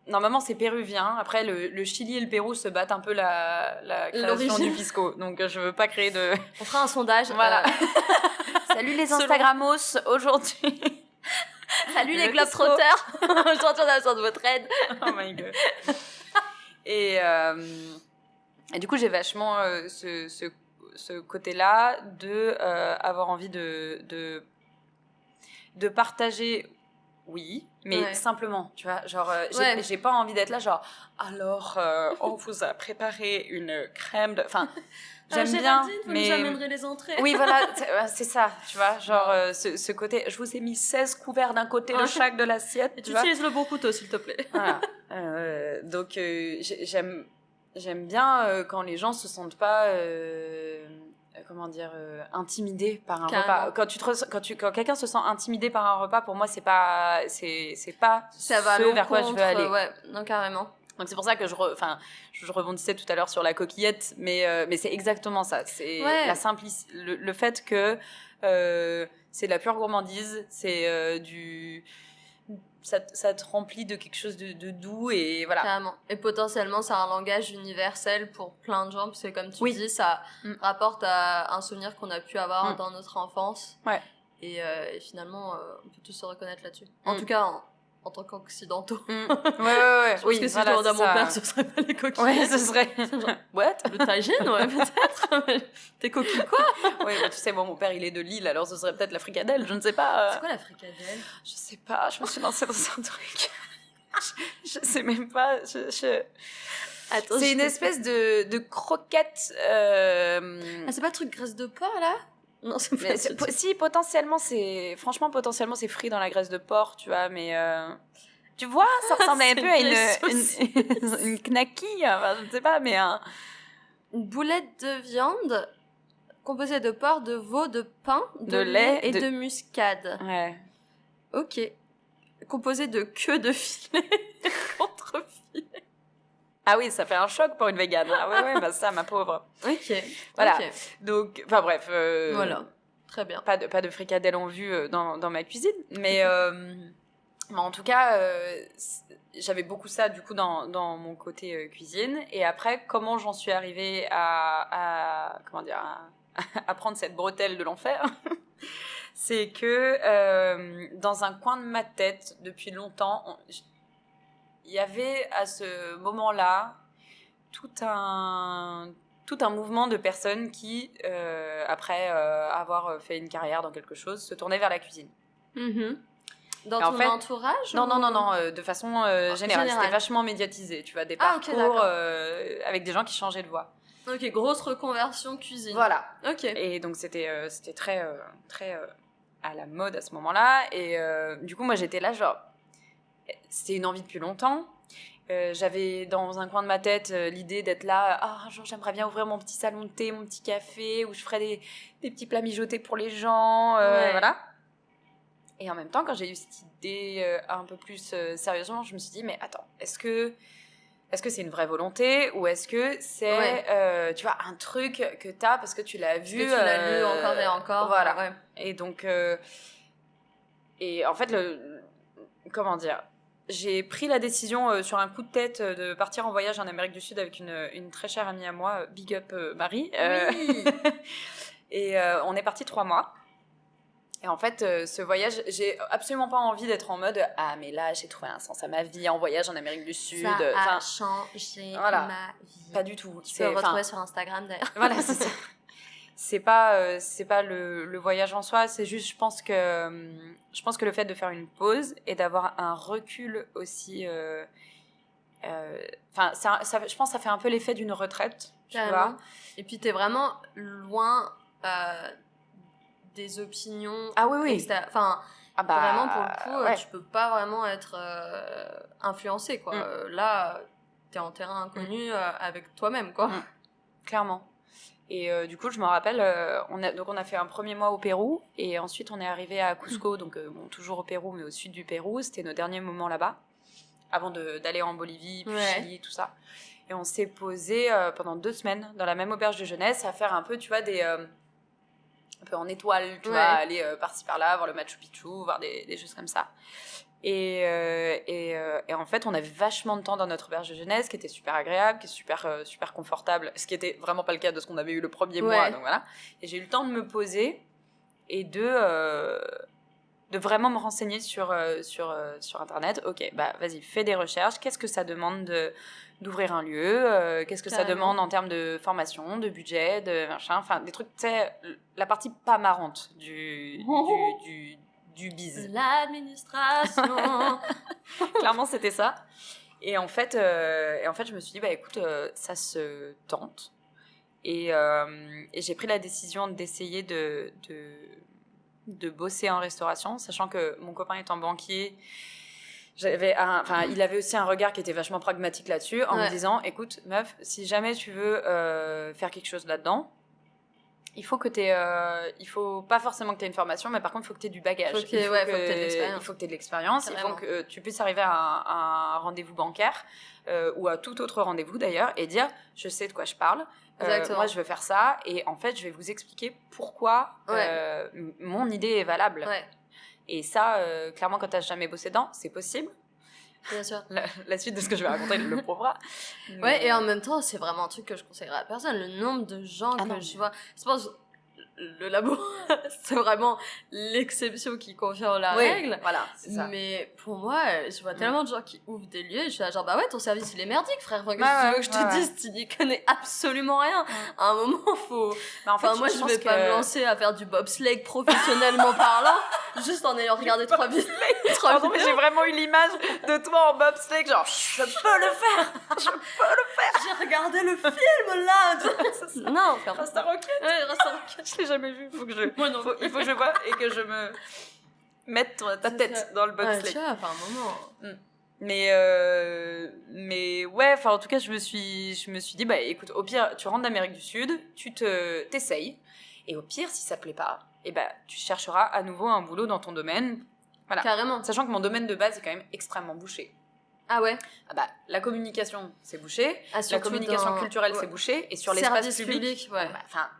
normalement, c'est péruvien. Après, le Chili et le Pérou se battent un peu la création du pisco. Donc, je veux pas créer de... On fera un sondage. Voilà. Salut les Instagramos, aujourd'hui. Salut les Globetrotters. Aujourd'hui, on a besoin de votre aide. Oh my God. Et du coup, j'ai vachement ce côté-là de avoir envie de partager, oui, mais simplement, tu vois, genre, j'ai pas envie d'être là, genre, alors, on vous a préparé une crème de... Enfin, j'aime bien, mais... vous amènerez les entrées. Oui, voilà, c'est ça, tu vois, genre, ce côté, je vous ai mis 16 couverts d'un côté de chaque de l'assiette, et tu utilises le bon couteau, s'il te plaît. Voilà. Donc, j'aime bien quand les gens se sentent pas... intimidé par un repas. Quand quelqu'un se sent intimidé par un repas, pour moi, c'est pas ça va ce vers quoi je veux aller. Ouais, non, carrément. Donc c'est pour ça que je rebondissais tout à l'heure sur la coquillette, mais c'est exactement ça. C'est la simplicité, le fait que c'est de la pure gourmandise, c'est ça te remplit de quelque chose de doux et voilà. Carrément. Et potentiellement, c'est un langage universel pour plein de gens, parce que comme tu dis, ça rapporte à un souvenir qu'on a pu avoir dans notre enfance. Ouais. Et finalement, on peut tous se reconnaître là-dessus. En tout cas, en tant qu'occidentaux. Ouais. Je pense que si je demandais à mon père, ce serait pas les coquilles. Ouais, ce serait... What? Le tagine, ouais, peut-être. T'es coquille quoi? Oui, bah, tu sais, mon père, il est de Lille, alors ce serait peut-être la fricadelle, je ne sais pas. C'est quoi la fricadelle? Je sais pas, je me suis lancée dans un truc. je sais même pas. Attends, c'est une espèce de croquette. Ah, c'est pas le truc graisse de porc, là? Non, c'est pas si, potentiellement, potentiellement, c'est frit dans la graisse de porc, tu vois, mais... Tu vois, ça ressemble un peu à une knacky, enfin, je ne sais pas, mais une boulette de viande composée de porc, de veau, de pain, de lait et de muscade. Ouais. Ok. Composée de queue de filet contre filet. Ah oui, ça fait un choc pour une végane. Ah ouais, bah ça, ma pauvre. Ok. Voilà. Okay. Donc, enfin bref. Voilà. Très bien. Pas de fricadelle en vue dans ma cuisine, mais en tout cas, j'avais beaucoup ça du coup dans mon côté cuisine. Et après, comment j'en suis arrivée à prendre cette bretelle de l'enfer, c'est que dans un coin de ma tête, depuis longtemps, il y avait à ce moment-là tout un mouvement de personnes qui, après avoir fait une carrière dans quelque chose, se tournaient vers la cuisine. Mm-hmm. Dans ton entourage? Non, de façon générale. C'était vachement médiatisé, tu vois, des parcours avec des gens qui changeaient de voie. Ok, grosse reconversion cuisine. Voilà. Ok. Et donc c'était très à la mode à ce moment-là. Et du coup, moi, j'étais là, genre, c'était une envie depuis longtemps. J'avais dans un coin de ma tête l'idée d'être là, genre, j'aimerais bien ouvrir mon petit salon de thé, mon petit café, où je ferais des petits plats mijotés pour les gens, voilà. Et en même temps, quand j'ai eu cette idée un peu plus sérieusement, je me suis dit, mais attends, est-ce que c'est une vraie volonté ou est-ce que c'est, tu vois, un truc que t'as parce que tu l'as vu, que tu l'as lu encore et encore. Voilà. Ouais. Et donc, et en fait, comment dire, j'ai pris la décision sur un coup de tête de partir en voyage en Amérique du Sud avec une très chère amie à moi, big up Marie. Oui. Et on est parti 3 mois. Et en fait, ce voyage, j'ai absolument pas envie d'être en mode « Ah, mais là, j'ai trouvé un sens à ma vie en voyage en Amérique du Sud. » Ça a changé ma vie. Pas du tout. Tu peux le retrouver sur Instagram, d'ailleurs. Voilà, c'est ça. C'est pas le voyage en soi, c'est juste, je pense que le fait de faire une pause et d'avoir un recul aussi... je pense que ça fait un peu l'effet d'une retraite, tu vois. Et puis, t'es vraiment loin... des opinions. Ah oui. Vraiment, pour le coup, tu peux pas vraiment être influencé, quoi. Là, t'es en terrain inconnu avec toi-même, quoi. Clairement. Et du coup, je me rappelle, on a fait un premier mois au Pérou, et ensuite on est arrivé à Cusco, donc toujours au Pérou, mais au sud du Pérou. C'était nos derniers moments là-bas, avant d'aller en Bolivie, puis Chili, tout ça. Et on s'est posé pendant 2 semaines dans la même auberge de jeunesse à faire un peu, tu vois, un peu en étoile, tu vois, aller par-ci par-là, voir le Machu Picchu, voir des choses comme ça. Et en fait, on avait vachement de temps dans notre auberge de jeunesse, qui était super agréable, qui est super confortable, ce qui était vraiment pas le cas de ce qu'on avait eu le premier mois. Donc voilà. Et j'ai eu le temps de me poser et de vraiment me renseigner sur Internet. Ok, bah vas-y, fais des recherches. Qu'est-ce que ça demande d'ouvrir un lieu, qu'est-ce que ça demande en termes de formation, de budget, de machin, enfin des trucs, tu sais, la partie pas marrante du biz. L'administration. Clairement, c'était ça. Et en fait, je me suis dit, bah écoute, ça se tente. Et j'ai pris la décision d'essayer de bosser en restauration, sachant que mon copain étant banquier, il avait aussi un regard qui était vachement pragmatique là-dessus, en me disant, écoute, meuf, si jamais tu veux faire quelque chose là-dedans, il faut pas forcément que tu aies une formation, mais par contre, il faut que tu aies du bagage. Il faut que tu aies de l'expérience. Il faut que tu puisses arriver à un rendez-vous bancaire ou à tout autre rendez-vous d'ailleurs et dire, je sais de quoi je parle. Moi, je veux faire ça. Et en fait, je vais vous expliquer pourquoi mon idée est valable. Ouais. Et ça, clairement, quand tu n'as jamais bossé dedans, c'est possible. Bien sûr. La suite de ce que je vais raconter le prouvera. Ouais, et en même temps, c'est vraiment un truc que je conseillerais à personne. Le nombre de gens je vois... Je pense le labo, c'est vraiment l'exception qui confirme la règle. Voilà, c'est ça. Mais pour moi, je vois tellement de gens qui ouvrent des lieux et je suis là genre, bah ouais, ton service, il est merdique, frère. Enfin, qu'est-ce que tu veux que je te dise, tu n'y connais absolument rien. À un moment, faut... Bah, en fait, moi, je vais pas me lancer à faire du bobsleigh professionnellement parlant, juste en ayant regardé 3 vidéos. Pardon, mais j'ai vraiment eu l'image de toi en bobsleigh, genre, je peux le faire. J'ai regardé le film, là. Non, frère. Rasta Rocket. Ouais, Rasta Rocket. Je l'ai jamais vu, il faut que je je vois et que je me mette ta tête dans le bobsleigh. Tu vois, enfin, un moment. Mais ouais, enfin en tout cas, je me suis dit, bah écoute, au pire, tu rentres d'Amérique du Sud, tu t'essayes, et au pire, si ça te plaît pas, et bah tu chercheras à nouveau un boulot dans ton domaine. Voilà. Carrément. Sachant que mon domaine de base est quand même extrêmement bouché. Ah ouais. Ah bah, la communication, c'est bouché. La communication culturelle, c'est bouché. Et sur l'espace public, ouais. tu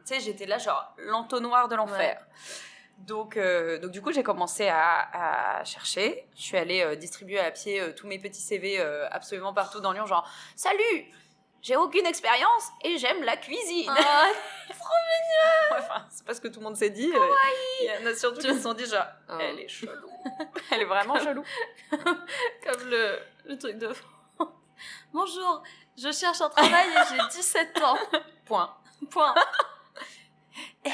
sais, j'étais là, genre, l'entonnoir de l'enfer. Ouais. Donc, du coup, j'ai commencé à chercher. Je suis allée distribuer à pied tous mes petits CV absolument partout dans Lyon, genre, salut, j'ai aucune expérience et j'aime la cuisine. Ah, trop mignon. Ouais, enfin, c'est pas ce que tout le monde s'est dit. Il y en a surtout qui se sont dit, genre, elle est chelou. Elle est vraiment chelou. Comme le truc de France. Bonjour, je cherche un travail et j'ai 17 ans. Point. Ben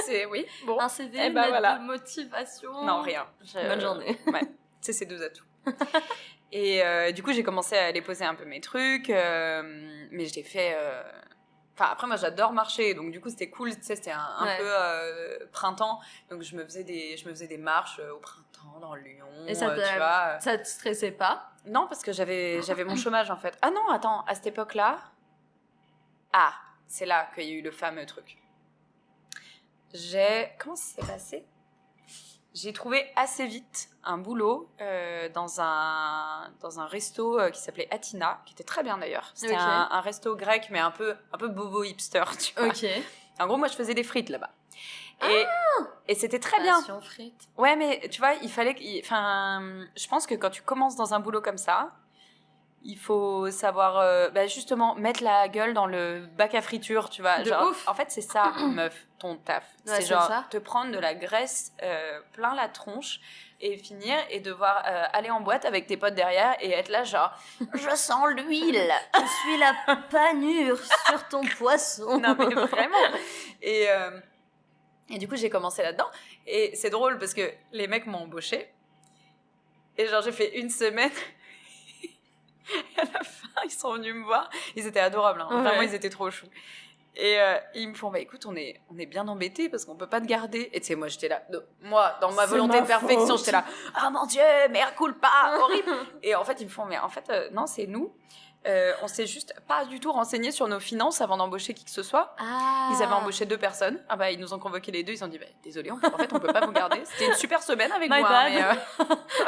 c'est, oui, bon. Un CV, une lettre de motivation. Non, rien. Bonne journée. Ouais, c'est ces 2 atouts. Et du coup, j'ai commencé à aller poser un peu mes trucs, mais je l'ai fait... Enfin, après, moi, j'adore marcher, donc du coup, c'était cool, tu sais, c'était un peu printemps, donc je me faisais des marches au printemps dans Lyon, et ça tu vois. Ça te stressait pas? Non, parce que j'avais mon chômage, en fait. Ah non, attends, à cette époque-là... Ah, c'est là qu'il y a eu le fameux truc. Comment ça s'est passé ? J'ai trouvé assez vite un boulot dans un resto qui s'appelait Atina, qui était très bien d'ailleurs. C'était un resto grec, mais un peu bobo hipster, tu vois. Ok. En gros, moi, je faisais des frites là-bas. Et c'était très bien. Frites. Ouais, mais tu vois, il fallait... je pense que quand tu commences dans un boulot comme ça, il faut savoir justement mettre la gueule dans le bac à friture, tu vois. Genre, ouf. En fait, c'est ça, meuf, ton taf. Ouais, c'est genre ça. te prendre de la graisse plein la tronche et finir et devoir aller en boîte avec tes potes derrière et être là genre je sens l'huile, je suis la panure sur ton poisson. Non mais vraiment. Et du coup j'ai commencé là-dedans et c'est drôle parce que les mecs m'ont embauchée et genre j'ai fait 1 semaine. Et à la fin, ils sont venus me voir. Ils étaient adorables, hein. Vraiment, ils étaient trop choux. Et ils me font, bah écoute, on est bien embêtés parce qu'on peut pas te garder. Et tu sais, moi, j'étais là, dans ma volonté de perfection, j'étais là, oh mon Dieu, mea culpa, horrible. Et en fait, ils me font, mais en fait, non, c'est nous. On s'est juste pas du tout renseigné sur nos finances avant d'embaucher qui que ce soit. Ah. Ils avaient embauché 2 personnes. Ah bah, ils nous ont convoqués les 2. Ils ont dit, bah, désolé, en fait, on peut pas vous garder. C'était une super semaine avec moi. Mais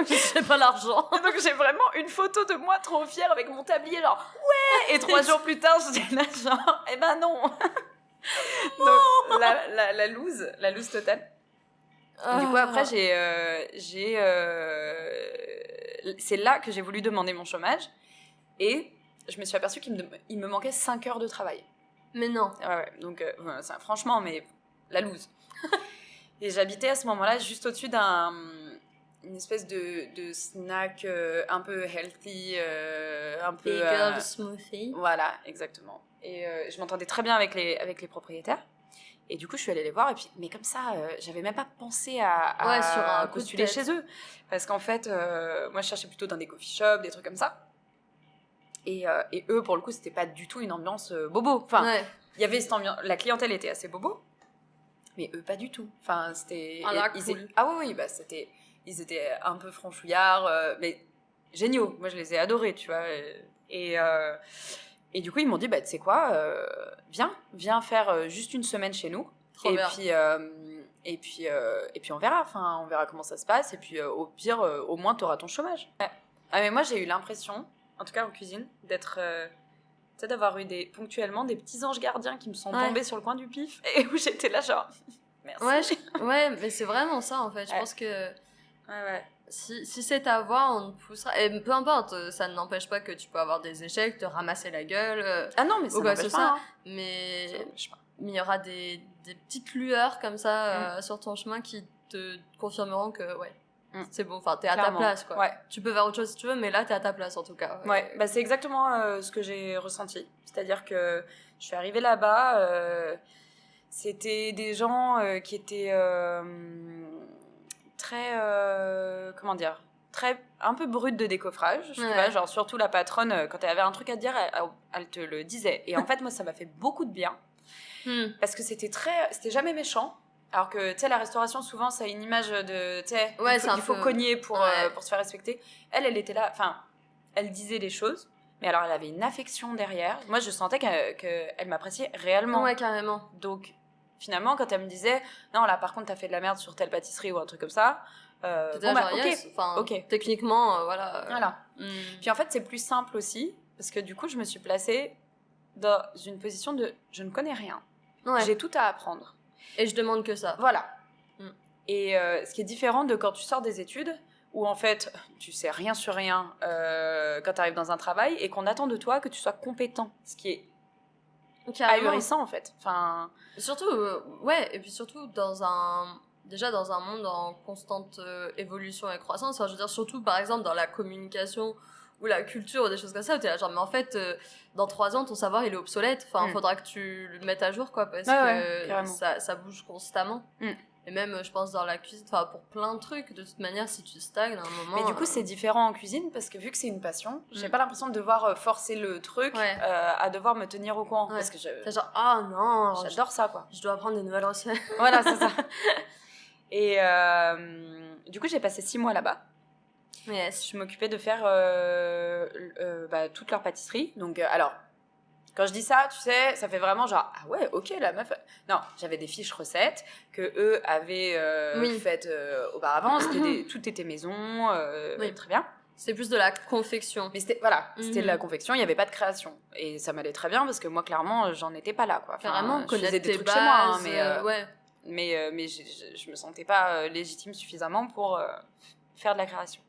j'ai pas l'argent. Donc, j'ai vraiment une photo de moi trop fière avec mon tablier, genre, ouais. Et 3 jours plus tard, j'étais là, genre, eh ben non. Donc, la loose totale. Du coup, après, c'est là que j'ai voulu demander mon chômage. Et je me suis aperçue qu'il me manquait 5 heures de travail. Mais non. Ouais. Donc, franchement, mais la loose. Et j'habitais à ce moment-là juste au-dessus une espèce de snack un peu healthy, un peu... Bagel smoothie. Voilà, exactement. Et je m'entendais très bien avec les propriétaires. Et du coup, je suis allée les voir. Et puis, mais comme ça, j'avais même pas pensé à postuler chez eux. Parce qu'en fait, moi, je cherchais plutôt dans des coffee shops, des trucs comme ça. Et eux, pour le coup, c'était pas du tout une ambiance bobo. Enfin, il y avait cette ambiance... La clientèle était assez bobo. Mais eux, pas du tout. Enfin, c'était... Cool. Ah oui, bah, ils étaient un peu franchouillards, mais géniaux. Moi, je les ai adorés, tu vois. Et du coup, ils m'ont dit, bah, tu sais quoi, viens faire juste une semaine chez nous. Trop bien. Et puis, on verra. Enfin, on verra comment ça se passe. Et puis, au pire, au moins, tu auras ton chômage. Ouais. Ah, mais moi, j'ai eu l'impression, en tout cas en cuisine, d'avoir eu ponctuellement des petits anges gardiens qui me sont tombés sur le coin du pif et où j'étais là, genre, merci. Ouais, mais c'est vraiment ça, en fait. Je pense que... Ouais. Si c'est ta voix, on te poussera. Et peu importe, ça ne n'empêche pas que tu peux avoir des échecs, te ramasser la gueule. Ah non, mais ça n'empêche pas. Mais il y aura des petites lueurs comme ça sur ton chemin qui te confirmeront que, c'est bon, enfin, t'es à ta place, quoi. Ouais. Tu peux faire autre chose si tu veux, mais là, t'es à ta place, en tout cas. Ouais, bah, c'est exactement ce que j'ai ressenti. C'est-à-dire que je suis arrivée là-bas, c'était des gens qui étaient... très un peu brute de décoffrage, tu vois, genre surtout la patronne, quand elle avait un truc à te dire, elle te le disait. Et en fait, moi, ça m'a fait beaucoup de bien parce que c'était jamais méchant. Alors que, tu sais, la restauration, souvent, ça a une image de, tu sais, il faut cogner pour se faire respecter. Elle était là, enfin, elle disait les choses, mais alors elle avait une affection derrière. Moi, je sentais qu'elle m'appréciait réellement. Ouais, carrément. Donc, finalement, quand elle me disait non, là par contre t'as fait de la merde sur telle pâtisserie ou un truc comme ça, techniquement, voilà. Puis en fait, c'est plus simple aussi parce que du coup, je me suis placée dans une position de je ne connais rien, j'ai tout à apprendre et je demande que ça. Voilà. Et ce qui est différent de quand tu sors des études où en fait tu sais rien sur rien quand tu arrives dans un travail et qu'on attend de toi que tu sois compétent, ce qui est ahurissant en fait. Enfin, surtout et puis surtout dans un monde en constante évolution et croissance. Enfin, je veux dire, surtout par exemple dans la communication ou la culture ou des choses comme ça, où t'es là genre mais en fait dans 3 ans ton savoir il est obsolète. Enfin, faudra que tu le mettes à jour, quoi, parce que ça bouge constamment. Et même, je pense, dans la cuisine, enfin, pour plein de trucs, de toute manière, si tu stagnes à un moment... Mais du coup, c'est différent en cuisine, parce que vu que c'est une passion, j'ai pas l'impression de devoir forcer le truc à devoir me tenir au courant. Parce que c'est genre, ah non, j'adore ça, quoi. Je dois apprendre des nouvelles recettes. Voilà, c'est ça. Et du coup, j'ai passé 6 mois là-bas. Yes. Je m'occupais de faire toute leur pâtisserie. Donc, alors... Quand je dis ça, tu sais, ça fait vraiment genre ah ouais, ok, la meuf. Non, j'avais des fiches recettes que eux avaient faites auparavant. Tout était maison, très bien. C'était plus de la confection. Mais c'était de la confection. Il n'y avait pas de création, et ça m'allait très bien parce que moi, clairement, j'en étais pas là, quoi. Enfin, carrément, je faisais des trucs bases, chez moi, mais je me sentais pas légitime suffisamment pour faire de la création.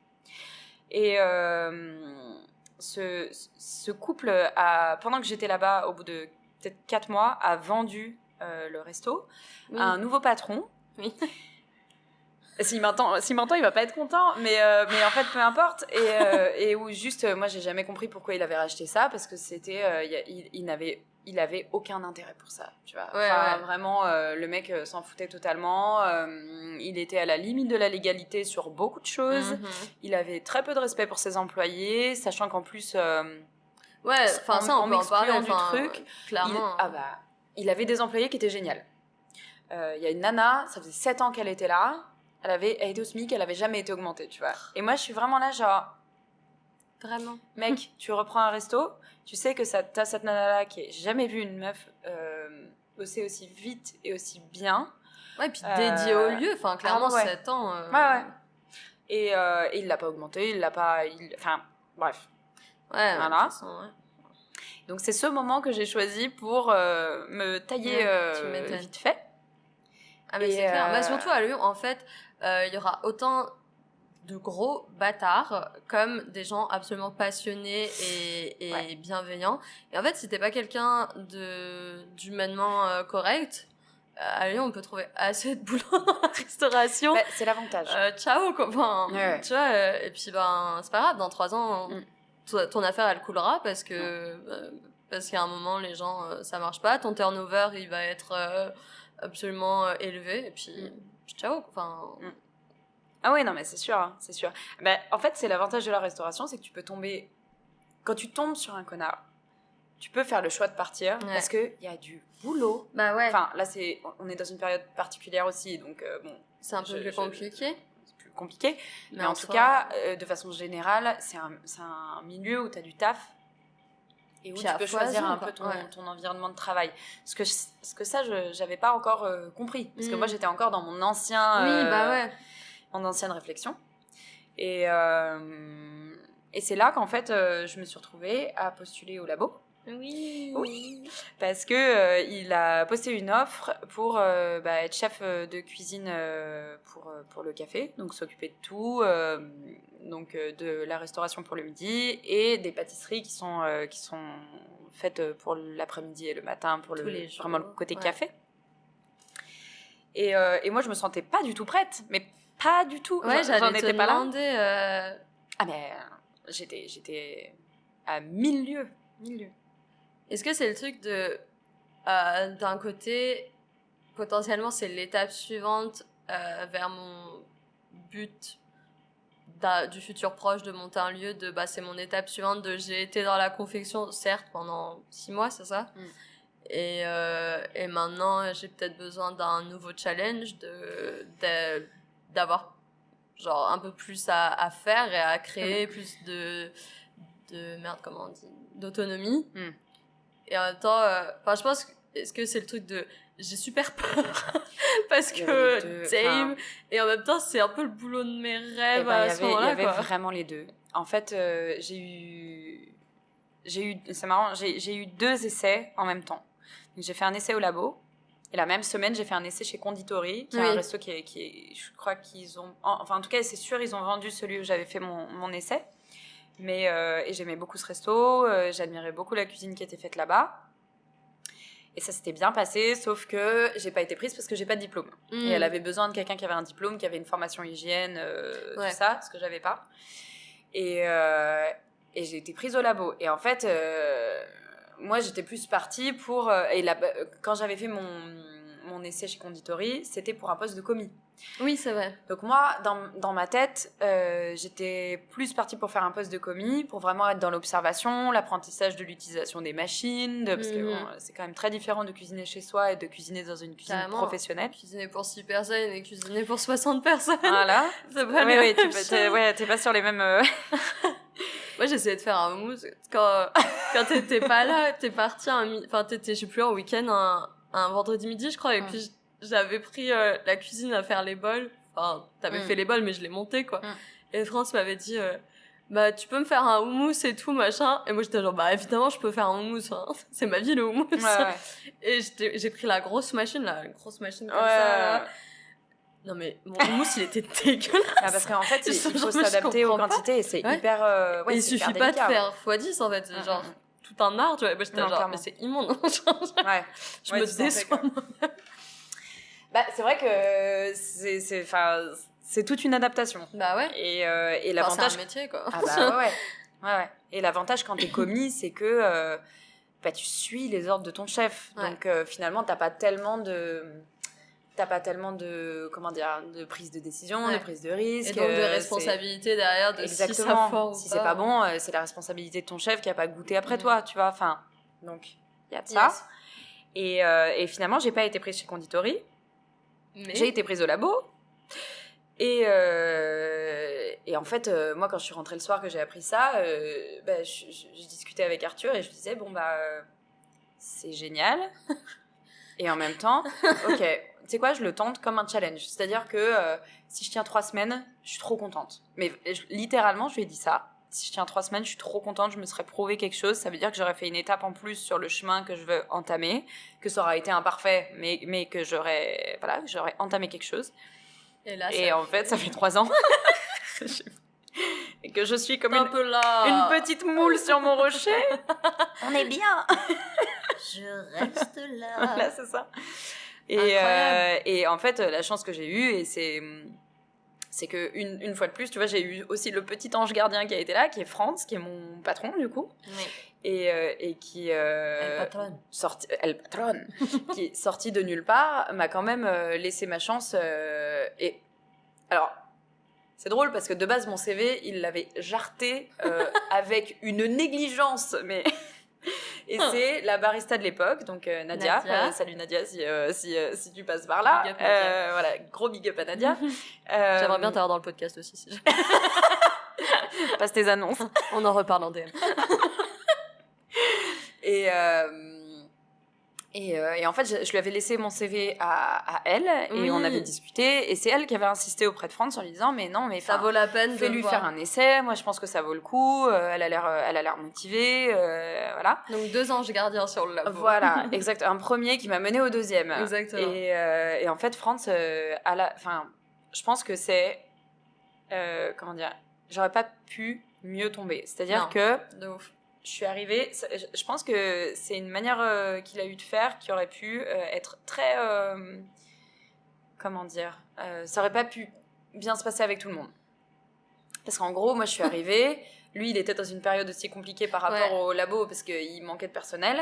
Et ce couple, pendant que j'étais là-bas, au bout de peut-être 4 mois, a vendu le resto à un nouveau patron. Oui. S'il m'entend, il va pas être content, mais en fait, peu importe. Et où juste, moi, j'ai jamais compris pourquoi il avait racheté ça, parce que c'était, il avait aucun intérêt pour ça, tu vois. Vraiment, le mec s'en foutait totalement. Il était à la limite de la légalité sur beaucoup de choses. Il avait très peu de respect pour ses employés, sachant qu'en plus, ça, on peut en parler du truc. Clairement. Il avait des employés qui étaient géniales. Il y a une nana, ça faisait 7 ans qu'elle était là. Elle était au SMIC, elle avait jamais été augmentée, tu vois. Et moi, je suis vraiment là, genre... Vraiment. Mec, tu reprends un resto, tu sais que t'as cette nana-là qui n'a jamais vu une meuf bosser aussi vite et aussi bien. Ouais, et puis dédiée au lieu, enfin, clairement, 7 ans... Ouais. Et il l'a pas augmenté, il l'a pas... Enfin, bref. Ouais, voilà. De toute façon, Donc, c'est ce moment que j'ai choisi pour me tailler vite fait. Ah, mais c'est clair. Bah, surtout à Lyon, en fait, il y aura autant de gros bâtards comme des gens absolument passionnés et bienveillants. Et en fait, si t'es pas quelqu'un d'humainement correct, à Lyon, on peut trouver assez de boulot dans la restauration. Bah, c'est l'avantage. Ciao, quoi. Enfin, tu vois, et puis, c'est pas grave, dans 3 ans, ton affaire, elle coulera parce qu'à un moment, les gens, ça marche pas. Ton turnover, il va être absolument élevé. Et puis, ciao, enfin... Ah oui, non, mais c'est sûr, hein, c'est sûr. Bah, en fait, c'est l'avantage de la restauration, c'est que tu peux tomber... Quand tu tombes sur un connard, tu peux faire le choix de partir parce qu'il y a du boulot. Bah ouais. Enfin, là, on est dans une période particulière aussi, donc bon... C'est un peu plus compliqué. C'est plus compliqué. Mais en tout cas, de façon générale, c'est un milieu où tu as du taf et où tu peux choisir un peu ton environnement de travail. Ce que ça, j'avais pas encore compris. Parce que moi, j'étais encore dans mon ancien... en ancienne réflexion. Et c'est là qu'en fait, je me suis retrouvée à postuler au labo. Oui. Parce que il a posté une offre pour être chef de cuisine pour le café, donc s'occuper de tout, donc de la restauration pour le midi et des pâtisseries qui sont faites pour l'après-midi et le matin pour vraiment le côté café. Et moi, je me sentais pas du tout prête, mais pas du tout. Ouais, j'en étais pas là. Ah, mais j'étais à 1000 lieues. 1000 lieues. Est-ce que c'est le truc de... d'un côté, potentiellement, c'est l'étape suivante vers mon but du futur proche de monter un lieu, c'est mon étape suivante j'ai été dans la confection, certes, pendant 6 mois, c'est ça ? Et maintenant, j'ai peut-être besoin d'un nouveau challenge, d'avoir genre un peu plus à faire et à créer plus de comment on dit, d'autonomie. Et en même temps, je pense est-ce que c'est le truc de j'ai super peur parce que same, et en même temps c'est un peu le boulot de mes rêves à ce moment-là. Il y avait vraiment les deux. En fait, c'est marrant, j'ai eu 2 essais en même temps. Donc, j'ai fait un essai au labo. Et la même semaine, j'ai fait un essai chez Conditori, qui est un resto qui est, je crois qu'ils ont... Enfin, en tout cas, c'est sûr, ils ont vendu celui où j'avais fait mon essai. Mais, et j'aimais beaucoup ce resto, j'admirais beaucoup la cuisine qui était faite là-bas. Et ça s'était bien passé, sauf que j'ai pas été prise parce que j'ai pas de diplôme. Et elle avait besoin de quelqu'un qui avait un diplôme, qui avait une formation hygiène, tout ça, ce que j'avais pas. Et j'ai été prise au labo. Et en fait... moi, j'étais plus partie pour... quand j'avais fait mon essai chez Conditori, c'était pour un poste de commis. Oui, c'est vrai. Donc moi, dans ma tête, j'étais plus partie pour faire un poste de commis, pour vraiment être dans l'observation, l'apprentissage de l'utilisation des machines, parce que c'est quand même très différent de cuisiner chez soi et de cuisiner dans une cuisine professionnelle. Cuisiner pour 6 personnes et cuisiner pour 60 personnes. Voilà. C'est pas la même chose. T'es pas sur les mêmes... Moi, j'essayais de faire un mousse. Quand t'étais pas là, t'es partie je sais plus, un week-end, un vendredi midi, je crois, et puis j'avais pris la cuisine à faire les bols. Enfin, t'avais fait les bols, mais je les montais, quoi. Et France m'avait dit, tu peux me faire un houmous et tout, machin. Et moi, j'étais genre, évidemment, je peux faire un houmous, hein. C'est ma vie, le houmous. Et j'ai pris la grosse machine comme ça, là. Non, mais mon houmous, il était dégueulasse. Parce qu'en fait, il faut s'adapter aux quantités et c'est hyper... il suffit pas de faire x10, en fait. C'est genre tout un art, tu vois. Moi, j'étais genre, mais c'est immonde. Je me déçois moi-même. C'est vrai que c'est toute une adaptation. Bah ouais. Et l'avantage... c'est un métier, quoi. Ah bah ouais. Et l'avantage quand t'es commis, c'est que tu suis les ordres de ton chef. Donc finalement, t'as pas tellement de comment dire, de prise de décision, de prise de risque, et donc de responsabilité derrière de exactement. Si ça fort ou si c'est pas bon, c'est la responsabilité de ton chef qui a pas goûté après toi, tu vois, enfin, donc il y a de ça. Et finalement, j'ai pas été prise chez Conditori, mais j'ai été prise au labo. Et en fait, moi, quand je suis rentrée le soir que j'ai appris ça, j'ai discuté avec Arthur et je disais, c'est génial. Et en même temps, ok, tu sais quoi, je le tente comme un challenge. C'est-à-dire que si je tiens 3 semaines, je suis trop contente. Mais littéralement, je lui ai dit ça. si je tiens 3 semaines, je suis trop contente, je me serais prouvé quelque chose. Ça veut dire que j'aurais fait une étape en plus sur le chemin que je veux entamer, que ça aura été imparfait, mais que j'aurais entamé quelque chose. Et en fait, ça fait 3 ans. Et que je suis comme une petite moule sur mon rocher. On est bien. Je reste là. Voilà, c'est ça. Et en fait, la chance que j'ai eue, c'est que une fois de plus, tu vois, j'ai eu aussi le petit ange gardien qui a été là, qui est Franz, qui est mon patron du coup, et qui El patron, qui est sorti de nulle part, m'a quand même laissé ma chance. Et alors, c'est drôle parce que de base mon CV, il l'avait jarté avec une négligence, mais et c'est la barista de l'époque, donc Nadia. Salut Nadia, si tu passes par là. Big up, Nadia. Voilà, gros big up à Nadia. J'aimerais bien t'avoir dans le podcast aussi. Si Passe tes annonces. On en reparle en DM. Et en fait, je lui avais laissé mon CV à elle, et on avait discuté, et c'est elle qui avait insisté auprès de France en lui disant, mais non, mais ça vaut la peine fais lui faire un essai, moi je pense que ça vaut le coup, elle a l'air motivée, voilà. Donc 2 anges gardiens sur le labo. Voilà, exact. Un premier qui m'a menée au deuxième. Exactement. Et en fait, France, je pense que c'est, comment dire, j'aurais pas pu mieux tomber. C'est-à-dire que de ouf. Je suis arrivée, je pense que c'est une manière qu'il a eu de faire qui aurait pu être très, comment dire, ça aurait pas pu bien se passer avec tout le monde. Parce qu'en gros, moi je suis arrivée, lui il était dans une période aussi compliquée par rapport au labo parce qu'il manquait de personnel.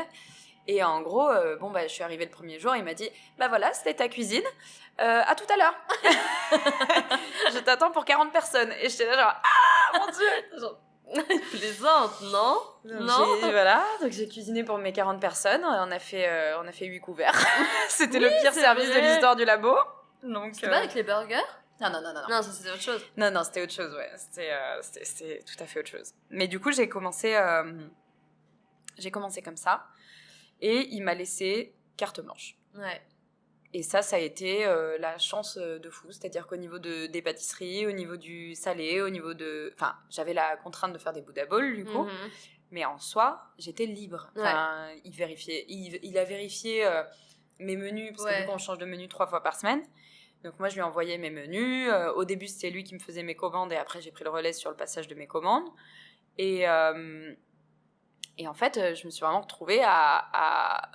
Et en gros, je suis arrivée le premier jour, il m'a dit, bah voilà, c'était ta cuisine, à tout à l'heure. Je t'attends pour 40 personnes. Et j'étais là genre, ah mon Dieu, genre, plaisante, non? Voilà, donc j'ai cuisiné pour mes 40 personnes, on a fait 8 couverts. C'était le pire service de l'histoire du labo. Donc c'était pas avec les burgers? Non. Non, ça c'était autre chose. Non, c'était autre chose, ouais. C'était tout à fait autre chose. Mais du coup, j'ai commencé comme ça, et il m'a laissé carte blanche. Ouais. Et ça a été la chance de fou. C'est-à-dire qu'au niveau des pâtisseries, au niveau du salé, au niveau de... Enfin, j'avais la contrainte de faire des Buddha Bowls, du coup. Mais en soi, j'étais libre. Enfin, il a vérifié mes menus, parce que du coup, on change de menu 3 fois par semaine. Donc moi, je lui envoyais mes menus. Au début, c'était lui qui me faisait mes commandes, et après, j'ai pris le relais sur le passage de mes commandes. Et en fait, je me suis vraiment retrouvée à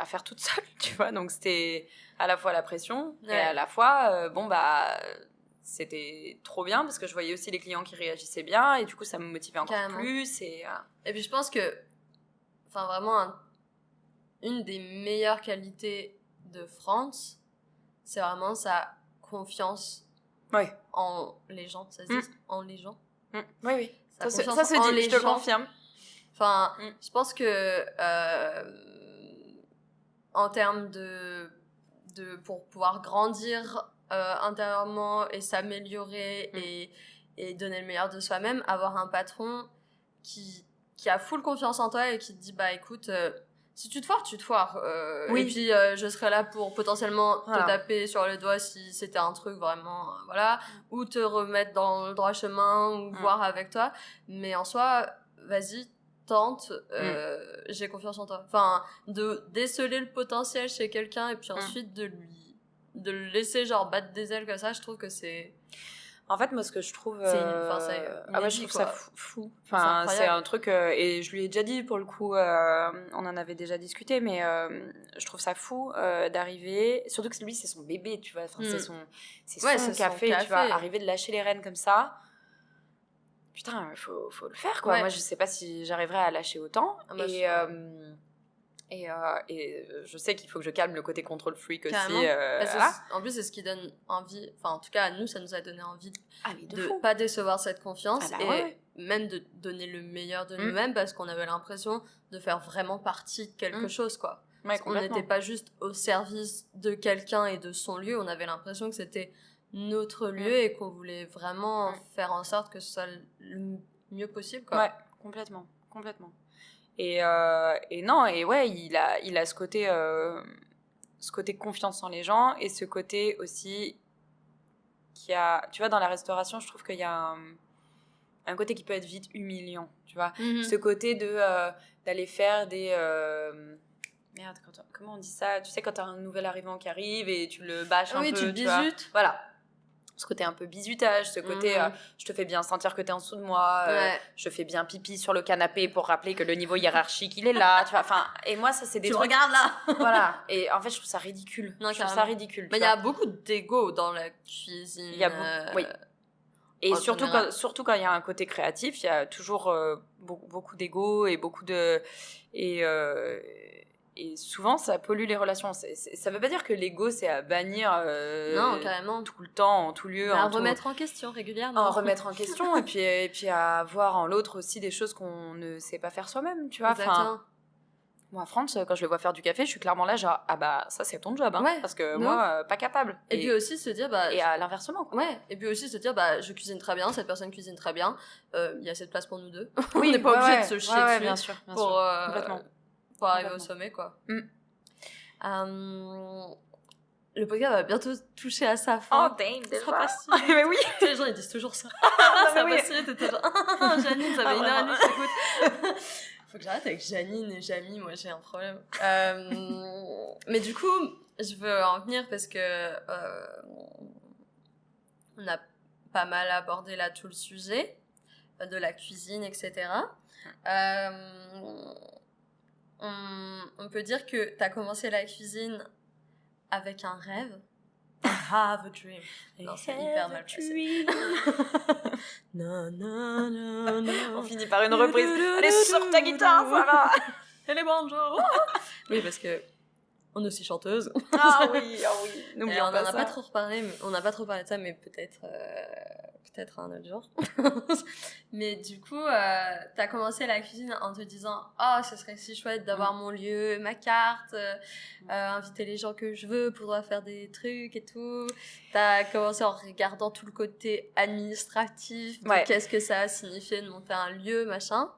faire toute seule, tu vois. Donc c'était à la fois la pression et à la fois c'était trop bien parce que je voyais aussi les clients qui réagissaient bien, et du coup ça me motivait encore plus. Et puis je pense que vraiment une des meilleures qualités de France, c'est vraiment sa confiance en les gens. Ça se dit en les gens. Oui. Ça se dit, je te le confirme. Enfin, je pense que en termes de pour pouvoir grandir intérieurement et s'améliorer et donner le meilleur de soi-même, avoir un patron qui a full confiance en toi et qui te dit bah écoute, si tu te foires, tu te foires. Et puis je serai là pour potentiellement te taper sur le doigt si c'était un truc vraiment ou te remettre dans le droit chemin ou voir avec toi. Mais en soi, vas-y, tente, j'ai confiance en toi. Enfin, de déceler le potentiel chez quelqu'un et puis ensuite de le laisser genre battre des ailes comme ça, je trouve que c'est... En fait, moi, ce que je trouve... moi, je trouve ça fou. Enfin, c'est un truc... et je lui ai déjà dit, pour le coup, on en avait déjà discuté, mais je trouve ça fou d'arriver... Surtout que lui, c'est son bébé, tu vois. Enfin, c'est son café, tu vois. Arriver de lâcher les rênes comme ça... Putain, faut le faire, quoi. Moi, je sais pas si j'arriverai à lâcher autant. Et je sais qu'il faut que je calme le côté contrôle freak aussi. En plus, c'est ce qui donne envie, enfin en tout cas à nous, ça nous a donné envie de fou. Pas décevoir cette confiance même de donner le meilleur de nous-mêmes, parce qu'on avait l'impression de faire vraiment partie de quelque chose, quoi. On n'était pas juste au service de quelqu'un et de son lieu, on avait l'impression que c'était notre lieu et qu'on voulait vraiment faire en sorte que ce soit le mieux possible, quoi. Ouais, complètement. Et non, et il a ce côté confiance en les gens, et ce côté aussi tu vois, dans la restauration, je trouve qu'il y a un côté qui peut être vite humiliant, tu vois. Mhm. Ce côté d'aller faire des... Merde, comment on dit ça? Tu sais, quand t'as un nouvel arrivant qui arrive et tu le bâches un Oui, peu, tu le tu vois. bisutes. Voilà. Ce côté un peu bisutage, ce côté je te fais bien sentir que t'es en dessous de moi, Ouais. je fais bien pipi sur le canapé pour rappeler que le niveau hiérarchique il est là, tu vois. Enfin, et moi ça c'est des Tu me trucs. regardes là. Voilà. Et en fait je trouve ça ridicule. Non, je trouve ça carrément. ridicule. Mais il y a beaucoup d'ego dans la cuisine. Il y a oui. Et en surtout général. surtout quand il y a un côté créatif, il y a toujours beaucoup d'ego et beaucoup de et souvent ça pollue les relations. Ça veut pas dire que l'ego c'est à bannir Non, carrément. tout le temps, en tout lieu. Mais à remettre en question régulièrement. En remettre en question et puis à voir en l'autre aussi des choses qu'on ne sait pas faire soi-même, tu vois. Exactement. Enfin, moi, France, quand je le vois faire du café, je suis clairement là, genre, ah bah, ça, c'est ton job, hein. Ouais, Parce que de moi, pas capable. Et puis aussi se dire, bah. Et à l'inversement, quoi. Ouais, et puis aussi se dire, bah, je cuisine très bien, cette personne cuisine très bien, il y a cette place pour nous deux. Oui, on n'est pas obligé ouais, de se chier ouais, dessus bien sûr, pour complètement. arriver au Complètement. sommet, quoi. Mm. Le podcast va bientôt toucher à sa fin. Oh, damn, Ce sera pas si vite. Mais oui. Tu sais, les gens, ils disent toujours ça. Non, Ça mais va oui. si vite, t'étais genre, Janine, ça fait une heure et demie que j'écoute. Faut que j'arrête avec Janine et Jamie, moi j'ai un problème. Mais du coup, je veux en venir parce que on a pas mal abordé là tout le sujet de la cuisine, etc. On peut dire que t'as commencé la cuisine avec un rêve. I have a dream. Non, c'est hyper mal passé. Non, non, non, non. On finit par une reprise. Allez, sors ta guitare, Sarah. Elle est bonjour. Oui, parce que on est aussi chanteuse. Ah oui. Et N'oublions on pas en a ça. pas trop reparlé, on n'a pas trop parlé de ça, mais peut-être un autre jour. Mais du coup, t'as commencé la cuisine en te disant, oh, ce serait si chouette d'avoir mon lieu, ma carte, inviter les gens que je veux pour pouvoir faire des trucs et tout. T'as commencé en regardant tout le côté administratif, de qu'est-ce que ça a signifié de monter un lieu, machin.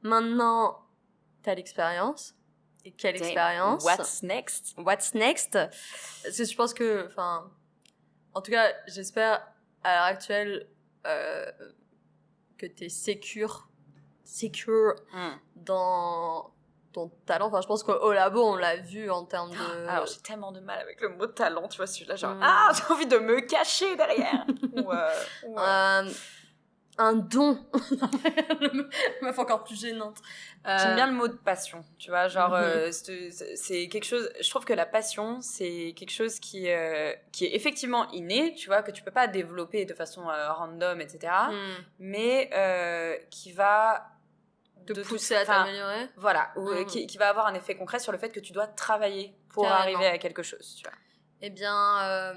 Maintenant, t'as l'expérience. Et quelle expérience? What's next? What's next? Parce que je pense que, enfin, en tout cas, j'espère à l'heure actuelle que t'es secure dans ton talent. Enfin, je pense qu'au labo, on l'a vu en termes de... Alors, j'ai tellement de mal avec le mot talent, tu vois, celui-là, genre, j'ai envie de me cacher derrière. Un don. Meuf encore plus gênante. J'aime bien le mot de passion, tu vois, genre, c'est quelque chose, je trouve que la passion, c'est quelque chose qui est effectivement inné, tu vois, que tu peux pas développer de façon random, etc., mais qui va... te pousser à t'améliorer. Voilà, qui va avoir un effet concret sur le fait que tu dois travailler pour arriver à quelque chose, tu vois. Eh bien...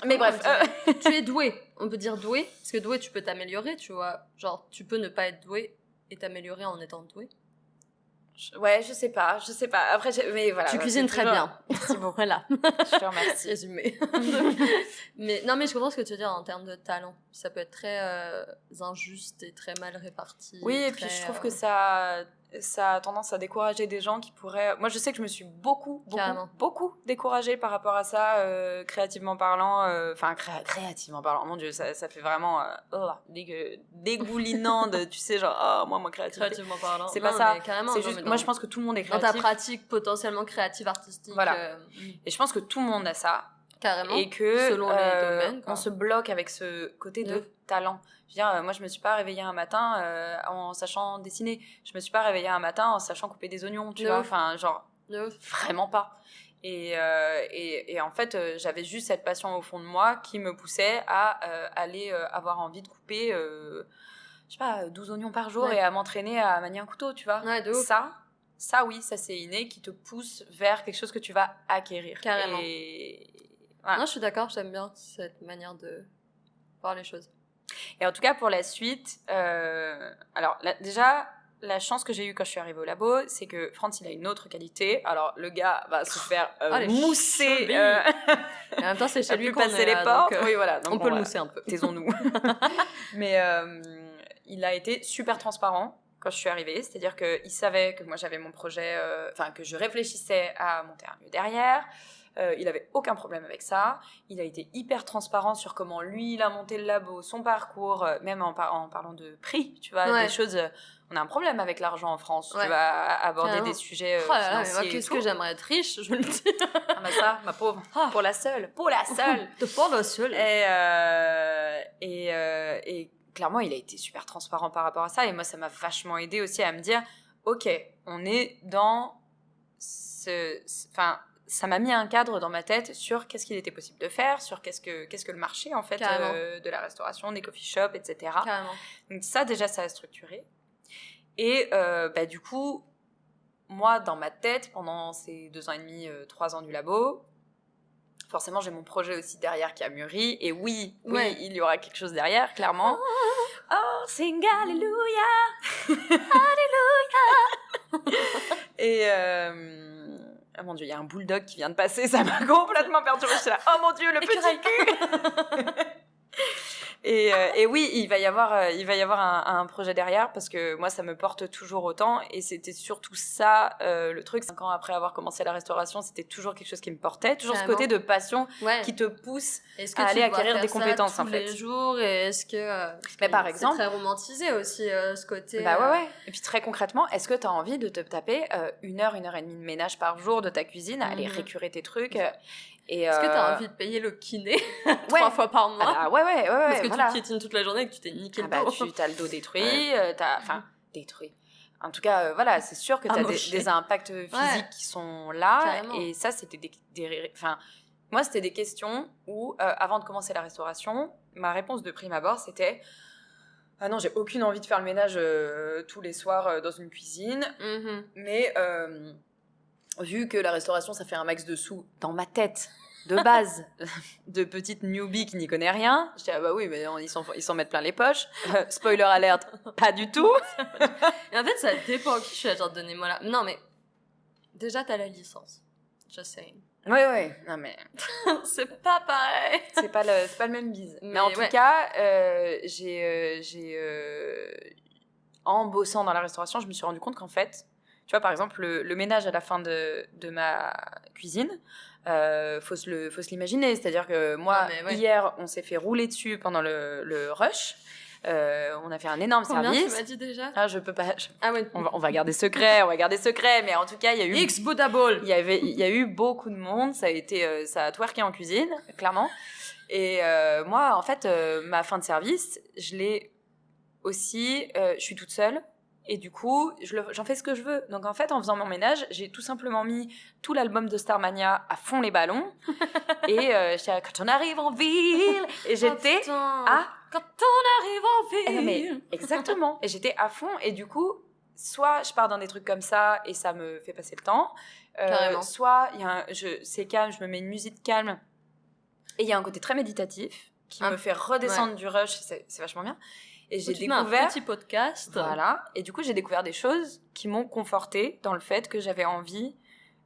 Mais bref, tu es doué. On peut dire doué, parce que doué, tu peux t'améliorer, tu vois. Genre, tu peux ne pas être doué et t'améliorer en étant doué. Ouais, je sais pas. Après, mais voilà. Tu cuisines très bien. Merci beaucoup. Voilà. Je te remercie. Résumé. Mais non, mais je comprends ce que tu veux dire en termes de talent. Ça peut être très injuste et très mal réparti. Oui, et puis je trouve que ça a tendance à décourager des gens qui pourraient... Moi, je sais que je me suis beaucoup découragée par rapport à ça, créativement parlant. Enfin, créativement parlant, mon Dieu, ça fait vraiment dégoulinant de, tu sais, genre, moi, créativité. Créativement parlant. C'est pas ça. Carrément, c'est juste, moi, je pense que tout le monde est créatif. Dans ta pratique potentiellement créative, artistique. Voilà. Et je pense que tout le monde a ça. Carrément. Et que selon les domaines, on se bloque avec ce côté de talent. Je veux dire, moi, je me suis pas réveillée un matin en sachant dessiner. Je me suis pas réveillée un matin en sachant couper des oignons, tu vois. Enfin, genre, vraiment pas. Et en fait, j'avais juste cette passion au fond de moi qui me poussait à aller avoir envie de couper, je sais pas, 12 oignons par jour et à m'entraîner à manier un couteau, tu vois. Ouais, de ouf. Ça, oui, ça c'est inné, qui te pousse vers quelque chose que tu vas acquérir. Carrément. Et... Voilà. Non, je suis d'accord, j'aime bien cette manière de voir les choses. Et en tout cas, pour la suite, alors déjà, la chance que j'ai eue quand je suis arrivée au labo, c'est que Franz, il a une autre qualité. Alors, le gars va se faire mousser. En même temps, c'est chez lui qu'on passer les portes. Oui, voilà. Donc on peut le mousser un peu. Taisons-nous. Mais il a été super transparent quand je suis arrivée. C'est-à-dire qu'il savait que moi, j'avais mon projet, que je réfléchissais à monter un lieu derrière. Il avait aucun problème avec ça. Il a été hyper transparent sur comment lui, il a monté le labo, son parcours, même en parlant de prix, tu vois, des choses... on a un problème avec l'argent en France. Tu vas aborder des sujets financiers. Moi, qu'est-ce que j'aimerais être riche, je le dis. Ah bah ça, ma pauvre. Pour la seule. Pour la seule. Pour la seule. Et clairement, il a été super transparent par rapport à ça. Et moi, ça m'a vachement aidé aussi à me dire, ok, on est dans enfin, ça m'a mis un cadre dans ma tête sur qu'est-ce qu'il était possible de faire, sur qu'est-ce que le marché, en fait, de la restauration, des coffee shops, etc. Carrément. Donc ça, déjà, ça a structuré. Et du coup, moi, dans ma tête, pendant ces 2 ans et demi, 3 ans du labo, forcément, j'ai mon projet aussi derrière qui a mûri. Et oui, il y aura quelque chose derrière, clairement. Oh, sing Alléluia. Alléluia. Et... oh mon Dieu, il y a un bulldog qui vient de passer, ça m'a complètement perturbée. J'étais là, oh mon Dieu, le petit cul. Et oui, il va y avoir un projet derrière, parce que moi, ça me porte toujours autant. Et c'était surtout ça, le truc. 5 ans après avoir commencé la restauration, c'était toujours quelque chose qui me portait. Toujours ce côté de passion qui te pousse à aller acquérir des compétences, en fait. Tous les jours, et est-ce que... Mais par exemple... C'est très romantisé aussi, ce côté... Ouais. Et puis très concrètement, est-ce que tu as envie de te taper 1 heure et demie de ménage par jour de ta cuisine, à aller récurer tes trucs Est-ce que tu as envie de payer le kiné 3 fois par mois? Ouais. Parce que tu piétines toute la journée et que tu t'es niqué le dos. Tu as le dos détruit, détruit. En tout cas, c'est sûr que tu as des impacts physiques qui sont là. Carrément. Et ça, c'était moi, c'était des questions où, avant de commencer la restauration, ma réponse de prime abord, c'était... Ah non, j'ai aucune envie de faire le ménage tous les soirs dans une cuisine. Mais... vu que la restauration, ça fait un max de sous dans ma tête, de base, de petite newbie qui n'y connaît rien, je dis, ah bah oui, mais ils s'en mettent plein les poches. Spoiler alert, pas du tout. Et en fait, ça dépend qui je suis, genre, donnez-moi là. Non, mais déjà, t'as la licence. Just saying. Ouais, non mais... c'est pas pareil. C'est pas le même bise. Mais en tout cas, en bossant dans la restauration, je me suis rendu compte qu'en fait, tu vois, par exemple, le ménage à la fin de ma cuisine, faut se l'imaginer. C'est-à-dire que moi, hier, on s'est fait rouler dessus pendant le rush. On a fait un énorme service. Combien tu m'as dit déjà? Ah, je peux pas. Ah ouais. On va garder secret, mais en tout cas, il y a eu... X Boudabol. Il y a eu beaucoup de monde, ça a twerké en cuisine, clairement. Et moi, en fait, ma fin de service, je l'ai aussi... je suis toute seule. Et du coup, j'en fais ce que je veux. Donc en fait, en faisant mon ménage, j'ai tout simplement mis tout l'album de Starmania à fond les ballons. Et j'étais quand on arrive en ville. Et j'étais quand on arrive en ville. Non, mais exactement. Et j'étais à fond. Et du coup, soit je pars dans des trucs comme ça et ça me fait passer le temps. Soit c'est calme, je me mets une musique calme. Et il y a un côté très méditatif qui me fait redescendre du rush. C'est vachement bien. Et j'ai découvert un petit podcast. Voilà. Et du coup, j'ai découvert des choses qui m'ont confortée dans le fait que j'avais envie,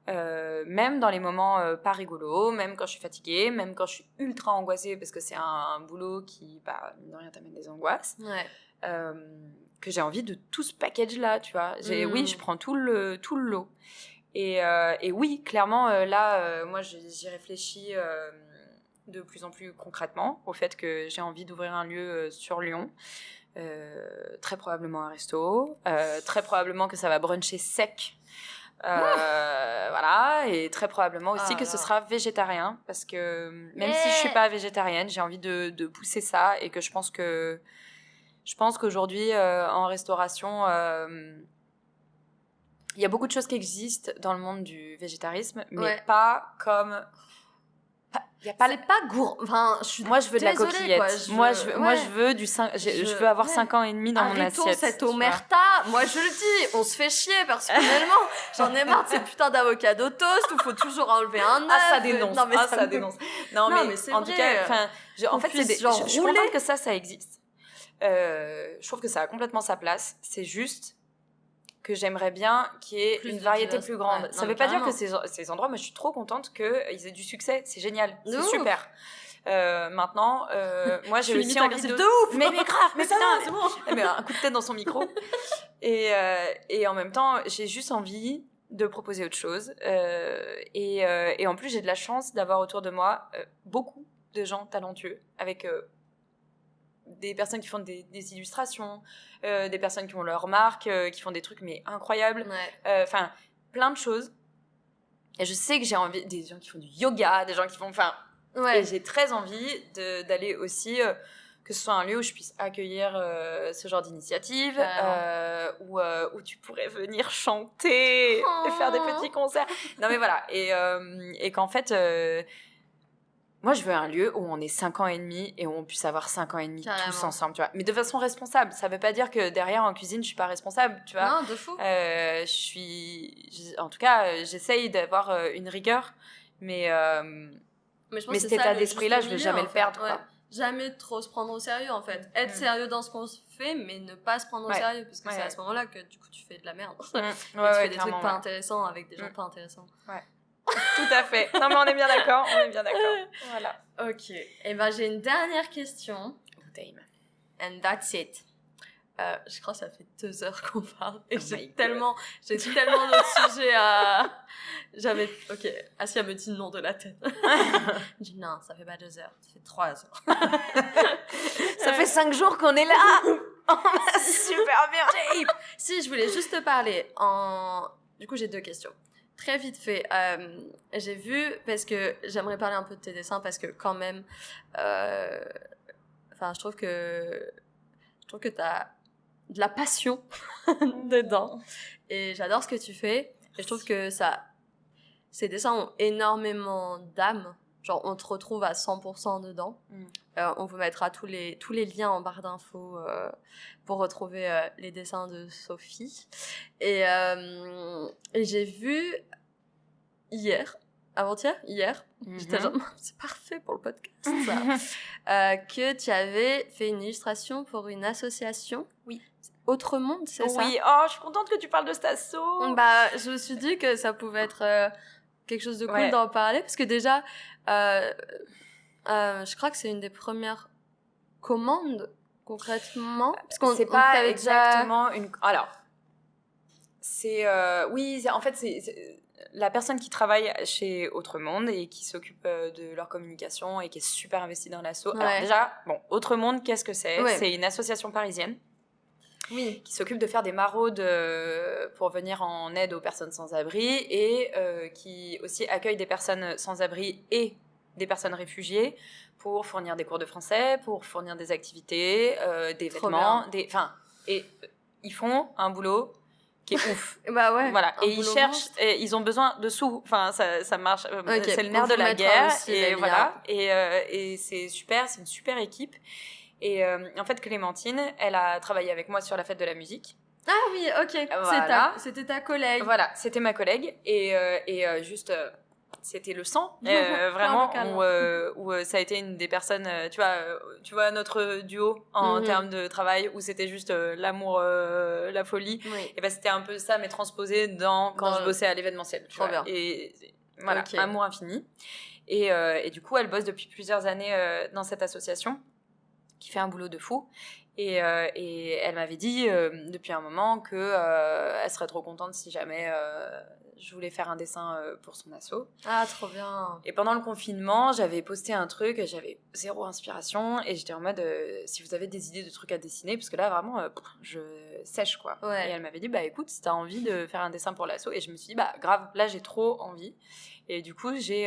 même dans les moments pas rigolos, même quand je suis fatiguée, même quand je suis ultra angoissée parce que c'est un boulot qui, mine de rien, t'amène des angoisses. Que j'ai envie de tout ce package-là, tu vois. Oui, je prends tout le lot. Et oui, clairement, là, moi, j'y réfléchis de plus en plus concrètement au fait que j'ai envie d'ouvrir un lieu sur Lyon, très probablement un resto, très probablement que ça va bruncher sec, voilà, et très probablement aussi que ce sera végétarien, parce que même si je suis pas végétarienne, j'ai envie de pousser ça, et que je pense qu'aujourd'hui en restauration il y a beaucoup de choses qui existent dans le monde du végétarisme, mais pas comme... c'est pas gourmand. Enfin, moi, je veux de la coquillette. Quoi. Moi, je veux je veux avoir 5 ans et demi dans mon assiette. Cette omerta. Moi, je le dis, on se fait chier personnellement. J'en ai marre de ces putains d'avocado toast où faut toujours enlever un œuf. Ça dénonce. Non, mais ça dénonce. Non, mais c'est en tout cas, en fait, je suis contente que ça existe. Je trouve que ça a complètement sa place. C'est juste que j'aimerais bien qu'il y ait une variété plus grande. Ça veut pas dire que ces endroits, moi je suis trop contente qu'ils aient du succès, c'est génial, c'est super. Maintenant, moi j'ai aussi envie de ouf. Mais grave, mais ça va, c'est bon. Mais un coup de tête dans son micro. Et en même temps, j'ai juste envie de proposer autre chose. Et en plus, j'ai de la chance d'avoir autour de moi beaucoup de gens talentueux, avec des personnes qui font des illustrations, des personnes qui ont leur marque, qui font des trucs mais incroyables. Enfin, plein de choses. Et je sais que j'ai envie... Des gens qui font du yoga, des gens qui font... Enfin, et j'ai très envie d'aller aussi... que ce soit un lieu où je puisse accueillir ce genre d'initiative, où tu pourrais venir chanter et faire des petits concerts. Non mais voilà, et qu'en fait, moi je veux un lieu où on est 5 ans et demi et où on puisse avoir 5 ans et demi tous ensemble, tu vois. Mais de façon responsable, ça veut pas dire que derrière en cuisine je suis pas responsable, tu vois. Non, de fou. En tout cas, j'essaye d'avoir une rigueur, mais je pense cet état d'esprit-là, je vais jamais le perdre, quoi. Jamais trop se prendre au sérieux en fait. Être sérieux dans ce qu'on fait, mais ne pas se prendre au sérieux, parce que c'est à ce moment-là que du coup tu fais de la merde. Tu fais des trucs pas intéressants avec des gens pas intéressants. Tout à fait. Non mais on est bien d'accord, Voilà. Ok. Et ben j'ai une dernière question. And that's it. Je crois que ça fait 2 heures qu'on parle et j'ai tellement d'autres sujets à... Ok, Asia me dit non de la tête. Je dis non, ça fait pas 2 heures, ça fait 3 heures. Ça fait 5 jours qu'on est là. Super bien. Si, je voulais juste te parler Du coup, j'ai 2 questions. Très vite fait, j'ai vu, parce que j'aimerais parler un peu de tes dessins, parce que quand même, je trouve que t'as de la passion dedans. Et j'adore ce que tu fais. Et je trouve que ces dessins ont énormément d'âme. Genre, on te retrouve à 100% dedans. On vous mettra tous les liens en barre d'infos pour retrouver les dessins de Sophie. Et j'ai vu hier, j'étais genre, c'est parfait pour le podcast, ça. Que tu avais fait une illustration pour une association. Oui. Autre Monde, c'est ça? Oui, je suis contente que tu parles de cet asso. Je me suis dit que ça pouvait être quelque chose de cool d'en parler, parce que déjà, je crois que c'est une des premières commandes, concrètement. Parce qu'on c'est pas exactement une... Alors, c'est... oui, en fait, c'est la personne qui travaille chez Autre Monde et qui s'occupe de leur communication et qui est super investie dans l'asso. Alors déjà, Autre Monde, qu'est-ce que c'est? C'est une association parisienne qui s'occupe de faire des maraudes pour venir en aide aux personnes sans abri et qui aussi accueille des personnes sans abri et des personnes réfugiées pour fournir des cours de français, pour fournir des activités, des vêtements, et ils font un boulot qui est ouf. Voilà. Et ils cherchent, et ils ont besoin de sous. Enfin, ça marche. C'est le nerf de la guerre. Et voilà. Et c'est super. C'est une super équipe. Et en fait, Clémentine, elle a travaillé avec moi sur la fête de la musique. Ah oui, ok. Voilà. C'était ta collègue. Voilà, c'était ma collègue. Et juste... c'était le sang, vraiment, où ça a été une des personnes, tu vois notre duo en termes de travail, où c'était juste l'amour, la folie. Et ben c'était un peu ça, mais transposé quand je bossais à l'événementiel. Trop bien. Et voilà, amour infini. Et du coup, elle bosse depuis plusieurs années dans cette association, qui fait un boulot de fou. Et elle m'avait dit depuis un moment que elle serait trop contente si jamais je voulais faire un dessin pour son asso. Ah, trop bien. Et pendant le confinement, j'avais posté un truc, j'avais 0 inspiration et j'étais en mode si vous avez des idées de trucs à dessiner, parce que là vraiment je sèche quoi. Et elle m'avait dit écoute, si t'as envie de faire un dessin pour l'asso, et je me suis dit grave, là j'ai trop envie. Et du coup, j'ai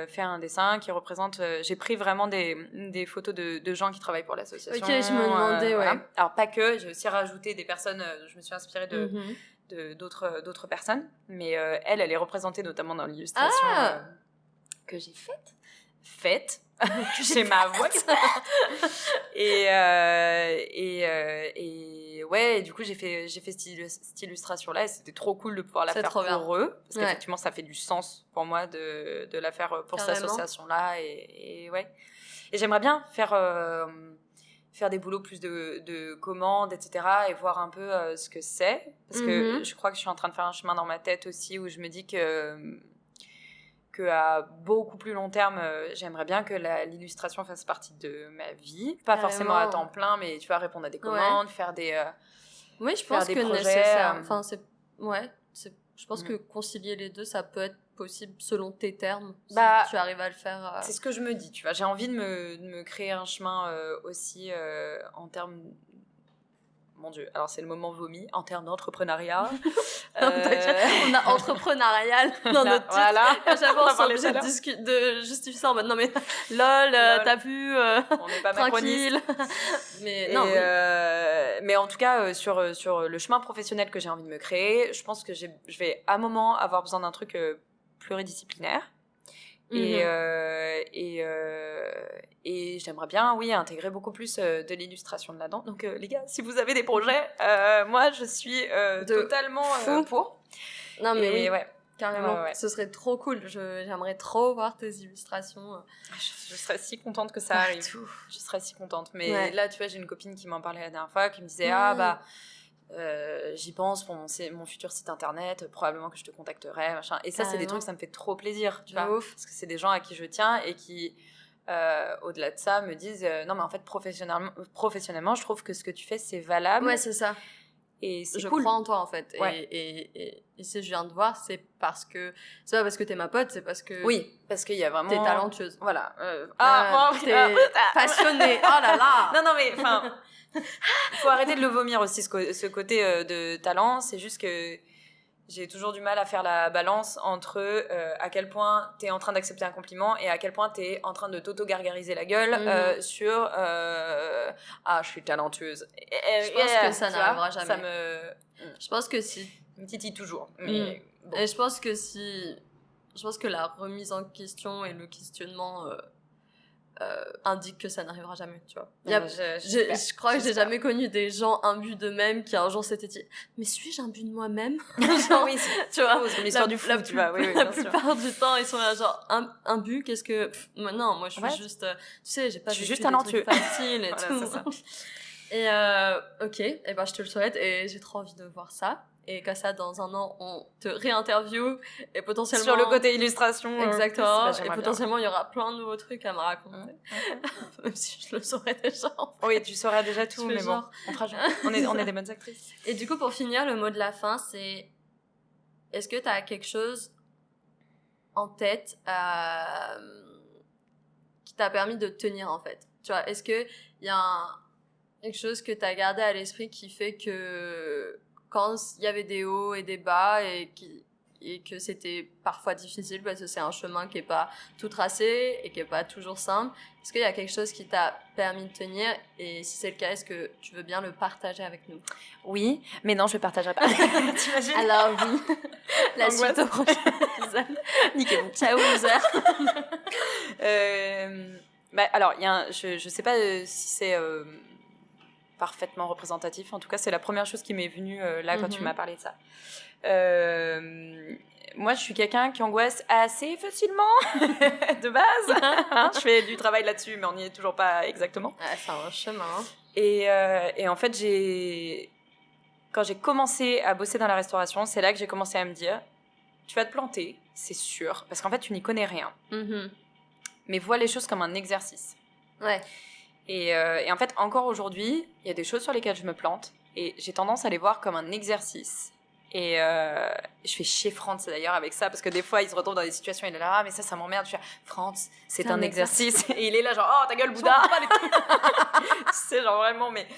fait un dessin qui représente... j'ai pris vraiment des photos de gens qui travaillent pour l'association. Ok, je me demandais, voilà. Alors, pas que, j'ai aussi rajouté des personnes... je me suis inspirée d'autres personnes. Mais elle est représentée notamment dans l'illustration que j'ai faite. J'ai ma voix. Et du coup j'ai fait cette illustration là et c'était trop cool de pouvoir la faire pour eux, parce qu'effectivement ça fait du sens pour moi de la faire pour cette association là, et j'aimerais bien faire des boulots plus de commandes, etc., et voir un peu ce que c'est, parce que je crois que je suis en train de faire un chemin dans ma tête aussi, où je me dis qu'à beaucoup plus long terme, j'aimerais bien que l'illustration fasse partie de ma vie. Pas forcément à temps plein, mais tu vois, répondre à des commandes, faire des oui, je pense que projets, nécessaire. je pense que concilier les deux, ça peut être possible selon tes termes, si tu arrives à le faire. C'est ce que je me dis, tu vois. J'ai envie de me créer un chemin aussi en termes... Mon Dieu, alors c'est le moment vomi, en termes d'entrepreneuriat. On a entrepreneurial dans notre titre. Voilà. À chaque fois, on s'est obligé de justifier ça en mode non mais lol. T'as vu, on n'est pas tranquille. Mais non. Mais en tout cas, sur le chemin professionnel que j'ai envie de me créer, je pense que je vais à un moment avoir besoin d'un truc pluridisciplinaire. Et j'aimerais bien, oui, intégrer beaucoup plus de l'illustration de là-dedans. Donc, les gars, si vous avez des projets, moi, je suis totalement pour. Non, mais oui, ouais. Carrément, ouais. Ce serait trop cool. J'aimerais trop voir tes illustrations. Je serais si contente que ça arrive. Je serais si contente. Mais là, tu vois, j'ai une copine qui m'en parlait la dernière fois, qui me disait j'y pense pour mon futur site internet, probablement que je te contacterai, machin. Et ça, c'est des trucs, ça me fait trop plaisir, tu vois. Parce que c'est des gens à qui je tiens et qui, au-delà de ça, me disent non, mais en fait, professionnellement, je trouve que ce que tu fais, c'est valable. Ouais, c'est ça. Et c'est je cool. crois en toi, en fait. Ouais. Et si je viens te voir, c'est pas parce que t'es ma pote, c'est parce que. Oui, parce qu'il y a vraiment. T'es talentueuse. Voilà. T'es passionnée. Oh là là. Non, mais enfin. Il faut arrêter de le vomir aussi, ce côté de talent. C'est juste que j'ai toujours du mal à faire la balance entre à quel point t'es en train d'accepter un compliment et à quel point t'es en train de t'auto-gargariser la gueule sur je suis talentueuse. Je pense que ça n'arrivera jamais. Je pense que si. Me titille toujours. Mais bon. Et je pense que la remise en question et le questionnement indique que ça n'arrivera jamais, tu vois. Je crois que j'ai jamais connu des gens imbus d'eux-mêmes qui un jour s'étaient dit mais suis-je imbu de moi-même? Genre, oui, tu vois, c'est l'histoire du fou, tu vois. Oui, la plupart du temps ils sont là genre imbu, qu'est-ce que non, moi je suis juste tu sais, j'ai pas vécu juste des talentueux. trucs faciles et voilà, tout. C'est ça. Et ok, et ben je te le souhaite et j'ai trop envie de voir ça. Et comme ça, dans un an, on te réinterview et potentiellement... Sur le côté illustration. Exactement. Et potentiellement, il y aura plein de nouveaux trucs à me raconter. Même si je le saurais déjà. En fait. Oui, tu saurais déjà tout, mais bon. On est des bonnes actrices. Et du coup, pour finir, le mot de la fin, c'est... Est-ce que tu as quelque chose en tête qui t'a permis de tenir, en fait? Tu vois, est-ce qu'il y a quelque chose que tu as gardé à l'esprit qui fait que... quand il y avait des hauts et des bas et que c'était parfois difficile parce que c'est un chemin qui est pas tout tracé et qui est pas toujours simple, est-ce qu'il y a quelque chose qui t'a permis de tenir et si c'est le cas, est-ce que tu veux bien le partager avec nous? Oui, mais non, je le partagerai pas. T'imagines? Alors oui, la suite au prochain épisode. Niquez-vous. Ciao, loser. Alors, je sais pas si c'est... parfaitement représentatif. En tout cas, c'est la première chose qui m'est venue là quand tu m'as parlé de ça. Moi, je suis quelqu'un qui angoisse assez facilement de base. Je fais du travail là-dessus, mais on n'y est toujours pas exactement. C'est un chemin. Et en fait, quand j'ai commencé à bosser dans la restauration, c'est là que j'ai commencé à me dire tu vas te planter, c'est sûr, parce qu'en fait, tu n'y connais rien. Mais vois les choses comme un exercice. Ouais. Et en fait, encore aujourd'hui, il y a des choses sur lesquelles je me plante et j'ai tendance à les voir comme un exercice. Et je fais chier Franz d'ailleurs avec ça parce que des fois, il se retrouve dans des situations, il est là, mais ça m'emmerde. Je fais Franz, c'est un exercice. Et il est là, genre, oh ta gueule, Bouddha. C'est genre vraiment, mais.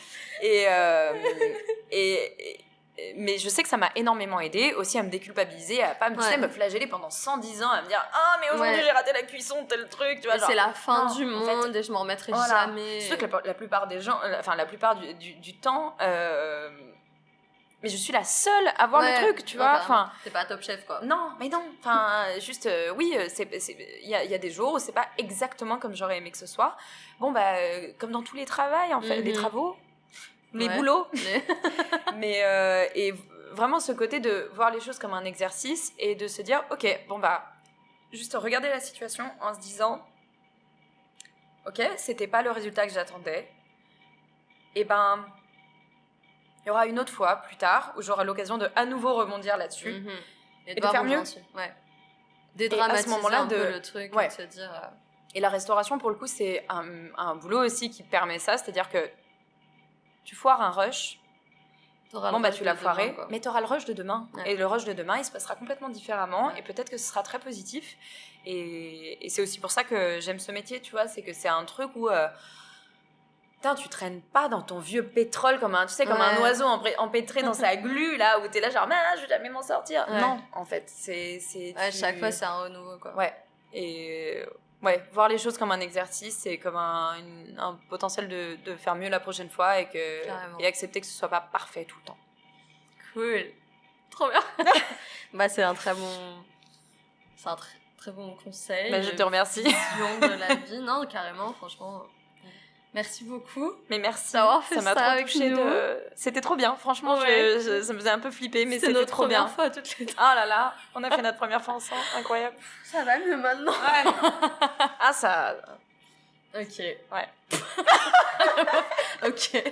Mais je sais que ça m'a énormément aidé aussi à me déculpabiliser, à pas me flageller pendant 110 ans, à me dire mais aujourd'hui j'ai raté la cuisson, tel truc, tu vois. C'est la fin du monde en fait, et je m'en remettrai jamais. C'est sûr que la plupart des gens, enfin la plupart du temps, mais je suis la seule à voir le truc, tu vois. Enfin, t'es pas top chef quoi. Non, mais non. Enfin, juste oui, il y a des jours où c'est pas exactement comme j'aurais aimé que ce soit. Bon comme dans tous les travails en fait, les travaux. Les boulots. Mais et vraiment ce côté de voir les choses comme un exercice et de se dire ok, juste regarder la situation en se disant ok, c'était pas le résultat que j'attendais, et il y aura une autre fois plus tard où j'aurai l'occasion de à nouveau rebondir là-dessus et de faire mieux. Dédramatiser un peu le truc et de se dire et la restauration pour le coup c'est un boulot aussi qui permet ça, c'est-à-dire que tu foires un rush, Bon, bah, tu l'as foiré, demain, mais t'auras le rush de demain. Ouais. Et le rush de demain, il se passera complètement différemment. Ouais. Et peut-être que ce sera très positif. Et c'est aussi pour ça que j'aime ce métier, tu vois. C'est que c'est un truc où... putain, tu traînes pas dans ton vieux pétrole comme un, tu sais, comme un oiseau empêtré dans sa glu, là, où t'es là genre, je vais jamais m'en sortir. Ouais. Non, en fait, Chaque fois, c'est un renouveau, quoi. Ouais. Et... Ouais, voir les choses comme un exercice, c'est comme un potentiel de faire mieux la prochaine fois et accepter que ce soit pas parfait tout le temps. Cool. Trop bien. Bah, c'est un très bon conseil. Bah, je te remercie. Vision de la vie, non, carrément, franchement. Merci beaucoup. Mais merci. D'avoir fait ça m'a ça trop avec touchée. nous. C'était trop bien, franchement, Ouais. ça me faisait un peu flipper, mais C'est c'était notre trop bien. première fois toutes les deux. Ah là là, on a fait notre première fois ensemble, incroyable. Ça va mieux maintenant. Ouais. Ah ça... Ok. Ouais. Ok.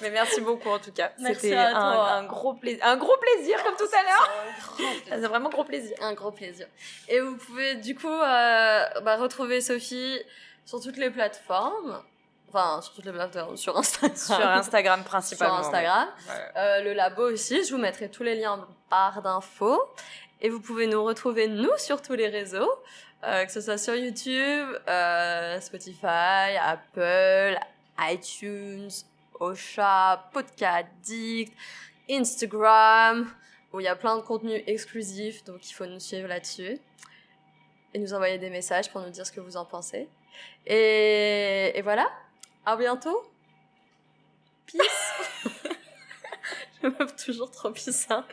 Mais merci beaucoup en tout cas. Merci C'était à toi. un gros plaisir comme tout à l'heure. C'est vraiment gros plaisir. Un gros plaisir. Et vous pouvez du coup retrouver Sophie sur toutes les plateformes. Enfin, sur toutes les plateformes, sur Instagram. Sur Instagram principalement. Sur Instagram. Ouais. Le labo aussi, je vous mettrai tous les liens en barre d'infos. Et vous pouvez nous retrouver, nous, sur tous les réseaux, que ce soit sur YouTube, Spotify, Apple, iTunes, Ocha, Podcast Addict, Instagram, où il y a plein de contenus exclusifs, donc il faut nous suivre là-dessus. Et nous envoyer des messages pour nous dire ce que vous en pensez. Et voilà, à bientôt. Peace. Je me toujours trop bizarre.